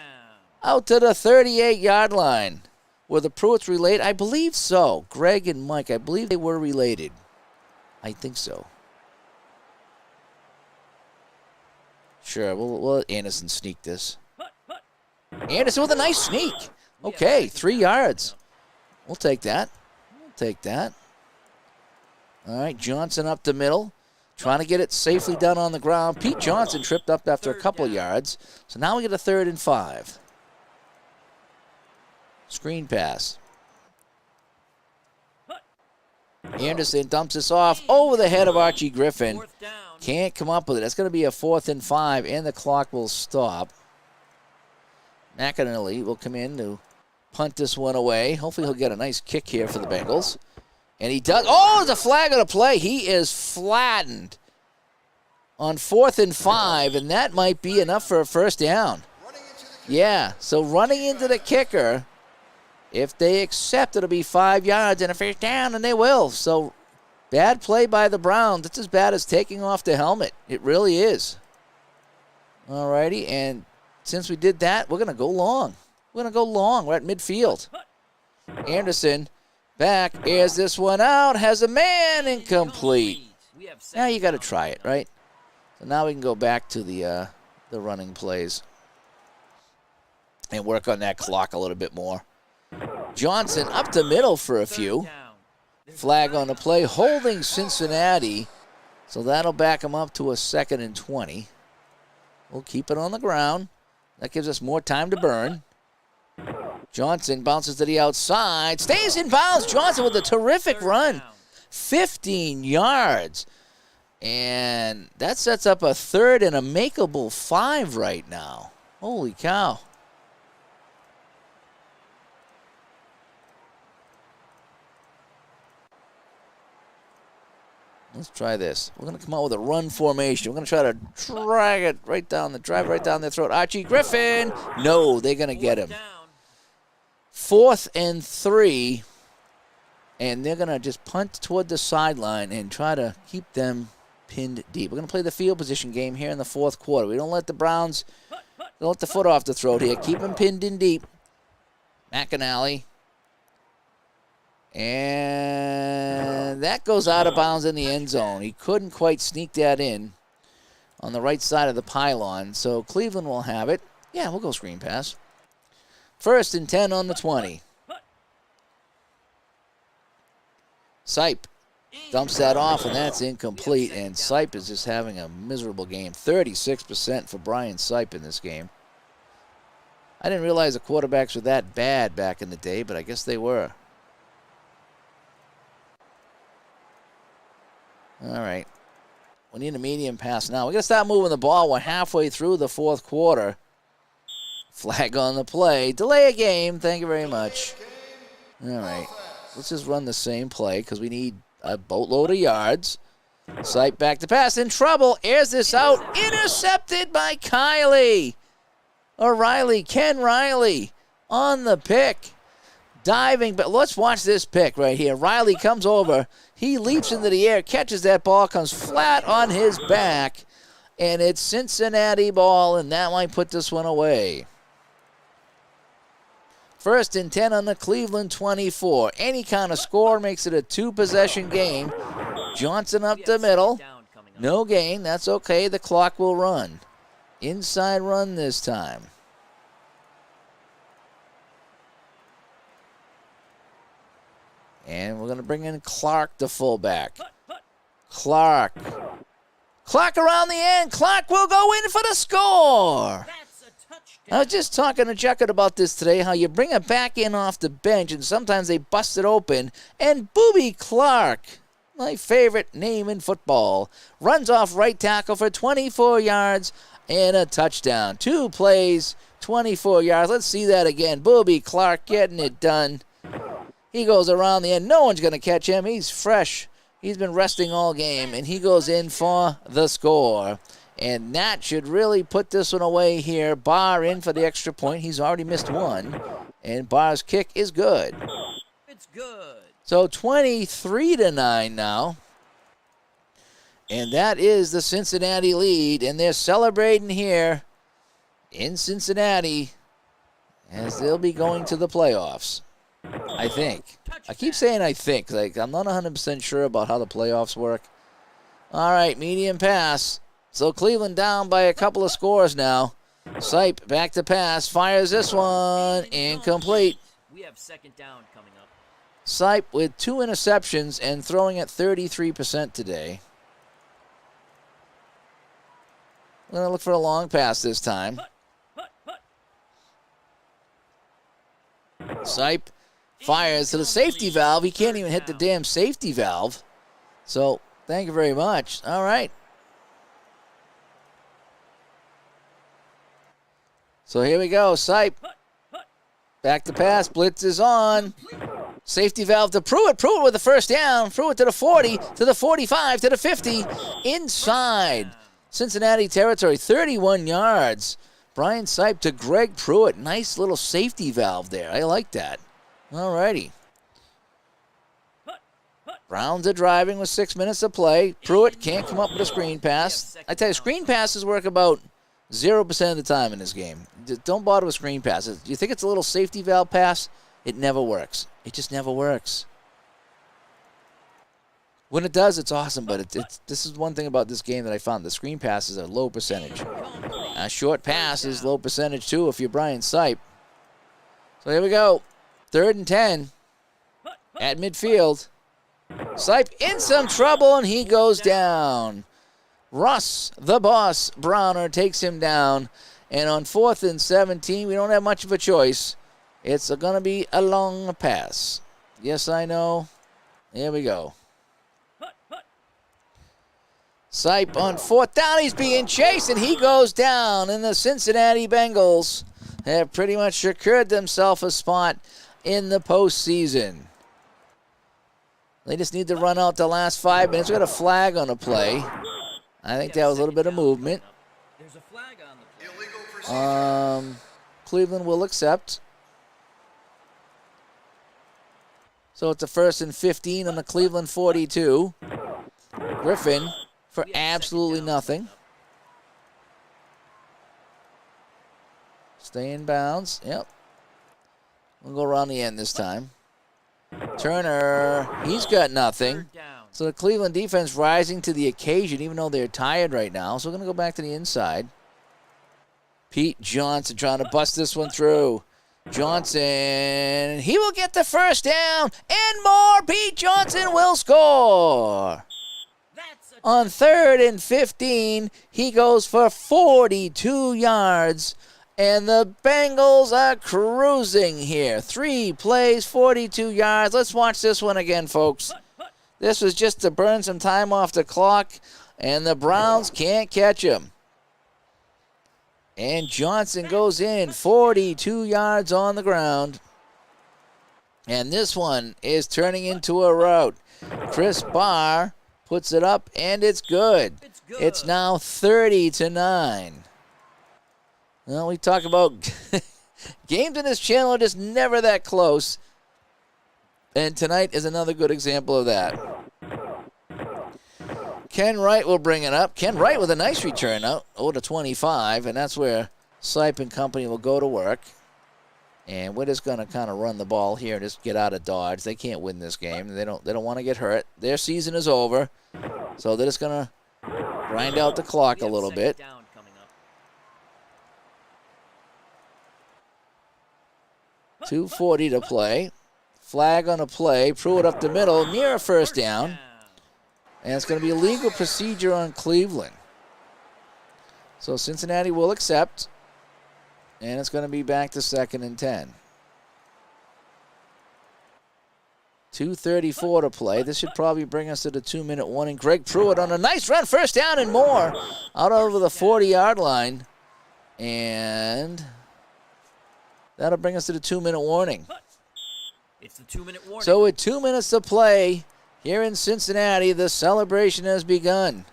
Out to the 38-yard line. Were the Pruitts related? I believe so. Greg and Mike, I believe they were related. I think so. Sure, we'll let Anderson sneak this. Anderson with a nice sneak. Okay, 3 yards. We'll take that. All right, Johnson up the middle. Trying to get it safely done on the ground. Pete Johnson tripped up after a couple yards. So now we get a 3rd and 5. Screen pass. Anderson dumps this off over the head of Archie Griffin. Can't come up with it. That's going to be a 4th and 5, and the clock will stop. McAnally will come in to punt this one away. Hopefully he'll get a nice kick here for the Bengals. And he does. Oh, there's a flag on the play. He is flattened on 4th and 5, and that might be enough for a first down. Yeah, so running into the kicker, if they accept, it'll be 5 yards and a first down, and they will. So bad play by the Browns. It's as bad as taking off the helmet. It really is. All righty, and since we did that, we're going to go long. We're at midfield. Anderson back, airs this one out, has a man, incomplete. Now you got to try it, right? So now we can go back to the running plays and work on that clock a little bit more. Johnson up the middle for a few. Flag on the play, holding Cincinnati. So that'll back him up to a 2nd and 20. We'll keep it on the ground. That gives us more time to burn. Johnson bounces to the outside. Stays in bounds. Johnson with a terrific run. 15 yards. And that sets up a 3rd and a makeable 5 right now. Holy cow. Let's try this. We're going to come out with a run formation. We're going to try to drag it right down drive right down their throat. Archie Griffin. No, they're going to get him. 4th and 3. And they're going to just punt toward the sideline and try to keep them pinned deep. We're going to play the field position game here in the 4th quarter. We don't let the Browns, don't let the foot off the throat here. Keep them pinned in deep. McAnally. And that goes out of bounds in the end zone. He couldn't quite sneak that in on the right side of the pylon. So Cleveland will have it. Yeah, we'll go screen pass. 1st and 10 on the 20. Sipe dumps that off, and that's incomplete. And Sipe is just having a miserable game. 36% for Brian Sipe in this game. I didn't realize the quarterbacks were that bad back in the day, but I guess they were. All right. We need a medium pass now. We're going to start moving the ball. We're halfway through the 4th quarter. Flag on the play. Delay a game. Thank you very much. All right. Let's just run the same play because we need a boatload of yards. Sipe back to pass. In trouble. Airs this out. Intercepted by Ken Riley on the pick. Diving, but let's watch this pick right here. Riley comes over. He leaps into the air, catches that ball, comes flat on his back, and it's Cincinnati ball, and that might put this one away. 1st and 10 on the Cleveland 24. Any kind of score makes it a 2-possession game. Johnson up the middle. No gain. That's okay. The clock will run. Inside run this time. And we're going to bring in Clark, the fullback. Clark around the end. Clark will go in for the score. I was just talking to Jeckett about this today, how you bring it back in off the bench, and sometimes they bust it open. And Booby Clark, my favorite name in football, runs off right tackle for 24 yards and a touchdown. 2 plays, 24 yards. Let's see that again. Booby Clark getting it done. He goes around the end. No one's going to catch him. He's fresh. He's been resting all game, and he goes in for the score. And that should really put this one away here. Barr in for the extra point. He's already missed one, and Barr's kick is good. It's good. So 23-9 now. And that is the Cincinnati lead, and they're celebrating here in Cincinnati as they'll be going to the playoffs. I think. I keep saying I think. Like, I'm not 100% sure about how the playoffs work. All right, medium pass. So Cleveland down by a couple of scores now. Sipe back to pass. Fires this one. Incomplete. We have 2nd down coming up. Sipe with 2 interceptions and throwing at 33% today. We're going to look for a long pass this time. Sipe fires to the safety valve. He can't even hit the damn safety valve. So, thank you very much. All right. So here we go. Sipe. Back to pass. Blitz is on. Safety valve to Pruitt. Pruitt with the 1st down. Pruitt to the 40, to the 45, to the 50. Inside Cincinnati territory. 31 yards. Brian Sipe to Greg Pruitt. Nice little safety valve there. I like that. All righty. Browns are driving with 6 minutes to play. Pruitt can't come up with a screen pass. I tell you, screen passes work about 0% of the time in this game. Just don't bother with screen passes. You think it's a little safety valve pass? It never works. It just never works. When it does, it's awesome, but this is one thing about this game that I found. The screen passes are low percentage. A short pass is low percentage, too, if you're Brian Sipe. So here we go. 3rd and 10 at midfield. Sipe in some trouble, and he goes down. Russ, the boss, Browner, takes him down. And on 4th and 17, we don't have much of a choice. It's going to be a long pass. Yes, I know. Here we go. Sipe on 4th down. He's being chased, and he goes down. And the Cincinnati Bengals have pretty much secured themselves a spot in the postseason. They just need to run out the last 5 minutes. We got a flag on the play. I think that was a little bit of movement. There's a flag on the play. Cleveland will accept. So it's a 1st and 15 on the Cleveland 42. Griffin for absolutely nothing. Stay in bounds. Yep. We'll go around the end this time. Turner, he's got nothing. So the Cleveland defense rising to the occasion, even though they're tired right now. So we're going to go back to the inside. Pete Johnson trying to bust this one through. Johnson, he will get the first down and more. Pete Johnson will score. On 3rd and 15, he goes for 42 yards. And the Bengals are cruising here. 3 plays, 42 yards. Let's watch this one again, folks. This was just to burn some time off the clock, and the Browns can't catch him. And Johnson goes in, 42 yards on the ground. And this one is turning into a rout. Chris Barr puts it up, and it's good. It's now 30-9. Well, we talk about games in this channel are just never that close. And tonight is another good example of that. Ken Wright will bring it up. Ken Wright with a nice return out, 0-25, and that's where Sipe and company will go to work. And we're just going to kind of run the ball here and just get out of Dodge. They can't win this game. They don't want to get hurt. Their season is over, so they're just going to grind out the clock a little bit. 2:40 to play. Flag on a play. Pruitt up the middle, near a first down. And it's going to be a legal procedure on Cleveland. So Cincinnati will accept. And it's going to be back to 2nd and 10. 2:34 to play. This should probably bring us to the 2-minute warning. Greg Pruitt on a nice run. First down and more. Out over the 40-yard line. And that'll bring us to the 2-minute warning. It's the 2-minute warning. So with 2 minutes to play here in Cincinnati, the celebration has begun.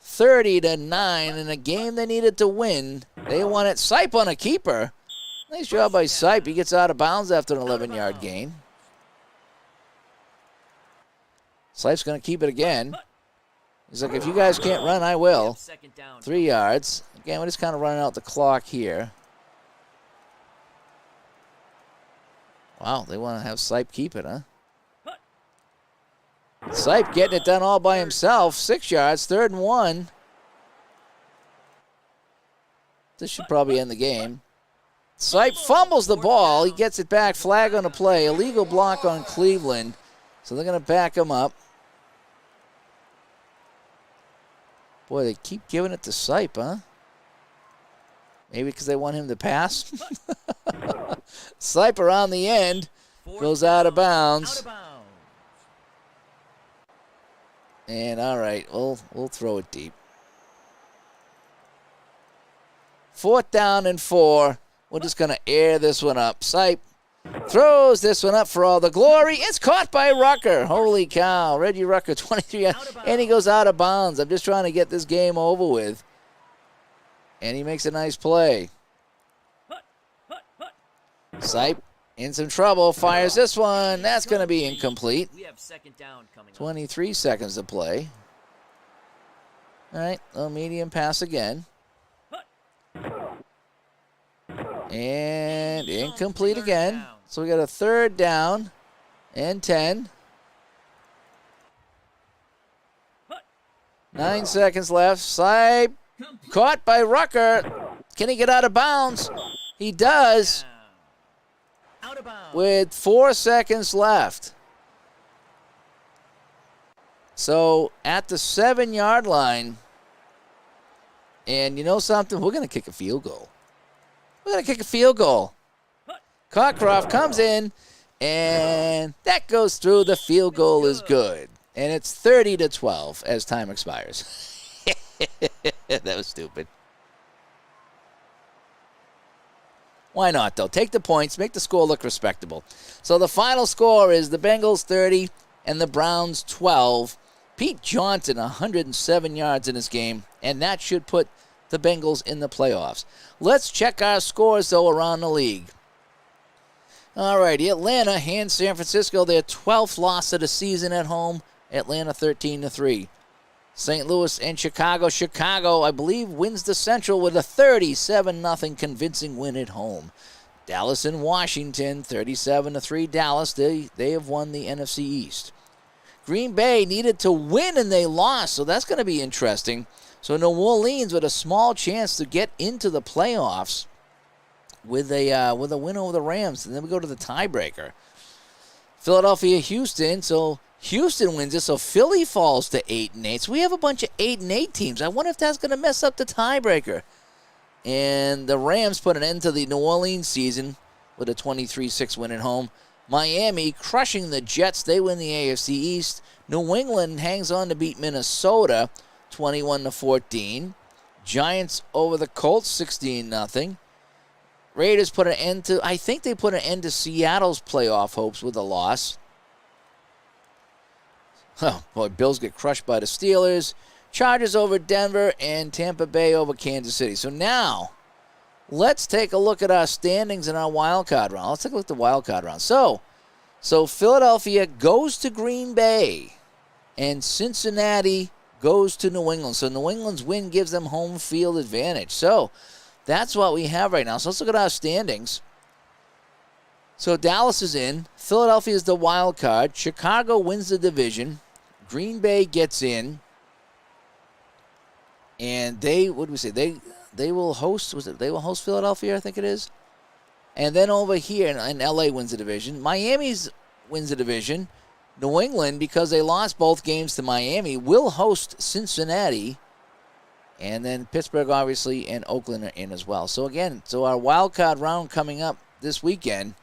30-9 in a game they needed to win. They won it. Sipe on a keeper. Nice job by Sipe. He gets out of bounds after an 11-yard gain. Sipe's going to keep it again. He's like, if you guys can't run, I will. 3 yards. Again, we're just kind of running out the clock here. Wow, they want to have Sipe keep it, huh? Sipe getting it done all by himself. 6 yards, 3rd and 1. This should probably end the game. Sipe fumbles the ball. He gets it back. Flag on the play. Illegal block on Cleveland. So they're going to back him up. Boy, they keep giving it to Sipe, huh? Maybe because they want him to pass. Sipe around the end. Goes out of bounds. And all right, we'll throw it deep. 4th down and 4. We're just going to air this one up. Sipe throws this one up for all the glory. It's caught by Rucker. Holy cow. Reggie Rucker, 23 yards. And he goes out of bounds. I'm just trying to get this game over with. And he makes a nice play. Sipe in some trouble. Fires this one. That's going to be incomplete. We have 2nd down coming up. 23 seconds to play. All right, a medium pass again. And incomplete again. So we got a 3rd down and 10. 9 seconds left. Sipe caught by Rucker. Can he get out of bounds? He does. Out of bounds. With 4 seconds left. So at the 7-yard line, and you know something? We're going to kick a field goal. We're going to kick a field goal. Cockcroft comes in, and that goes through. The field goal is good. And it's 30-12 as time expires. That was stupid. Why not, though? Take the points, make the score look respectable. So the final score is the Bengals 30 and the Browns 12. Pete Johnson, 107 yards in this game, and that should put the Bengals in the playoffs. Let's check our scores, though, around the league. All righty, Atlanta hands San Francisco their 12th loss of the season at home. Atlanta 13-3. St. Louis and Chicago. Chicago, I believe, wins the Central with a 37-0 convincing win at home. Dallas and Washington, 37-3 Dallas. They have won the NFC East. Green Bay needed to win and they lost, so that's going to be interesting. So New Orleans with a small chance to get into the playoffs with a win over the Rams. And then we go to the tiebreaker. Philadelphia, Houston. So Houston wins it, so Philly falls to 8-8. So we have a bunch of 8-8 teams. I wonder if that's going to mess up the tiebreaker. And the Rams put an end to the New Orleans season with a 23-6 win at home. Miami crushing the Jets. They win the AFC East. New England hangs on to beat Minnesota 21-14. Giants over the Colts 16-0. Raiders put an end to, I think they put an end to Seattle's playoff hopes with a loss. Oh, boy, Bills get crushed by the Steelers. Chargers over Denver and Tampa Bay over Kansas City. So now, let's take a look at our standings in our wild card round. Let's take a look at the wild card round. So Philadelphia goes to Green Bay, and Cincinnati goes to New England. So New England's win gives them home field advantage. So that's what we have right now. So let's look at our standings. So Dallas is in. Philadelphia is the wild card. Chicago wins the division. Green Bay gets in. And they, what did we say? They will host, they will host Philadelphia, I think it is. And then over here, and LA wins the division. Miami's wins the division. New England, because they lost both games to Miami, will host Cincinnati. And then Pittsburgh, obviously, and Oakland are in as well. So again, our wild card round coming up this weekend,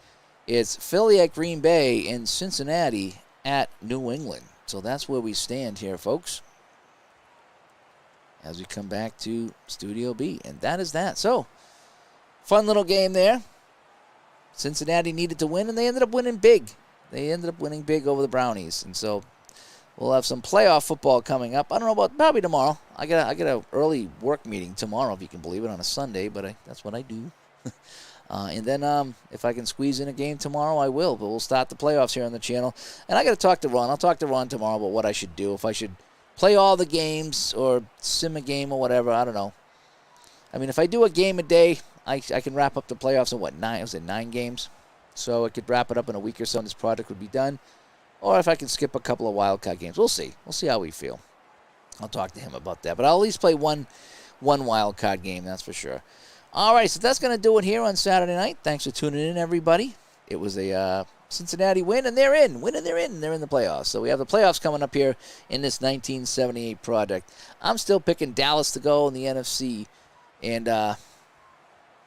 it's Philly at Green Bay and Cincinnati at New England. So that's where we stand here, folks, as we come back to Studio B. And that is that. So, fun little game there. Cincinnati needed to win, and they ended up winning big. They ended up winning big over the Brownies. And so, we'll have some playoff football coming up. I don't know about, probably tomorrow. I get a early work meeting tomorrow, if you can believe it, on a Sunday, but that's what I do. And then if I can squeeze in a game tomorrow, I will. But we'll start the playoffs here on the channel. And I got to talk to Ron. I'll talk to Ron tomorrow about what I should do. If I should play all the games or sim a game or whatever, I don't know. I mean, if I do a game a day, I can wrap up the playoffs in, 9 games? So I could wrap it up in a week or so, and this project would be done. Or if I can skip a couple of wildcard games. We'll see. We'll see how we feel. I'll talk to him about that. But I'll at least play one wildcard game, that's for sure. All right, so that's going to do it here on Saturday night. Thanks for tuning in, everybody. It was a Cincinnati win, and they're in. They're in the playoffs. So we have the playoffs coming up here in this 1978 project. I'm still picking Dallas to go in the NFC, and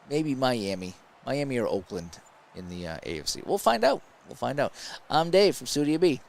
maybe Miami or Oakland in the AFC. We'll find out. I'm Dave from Studio B.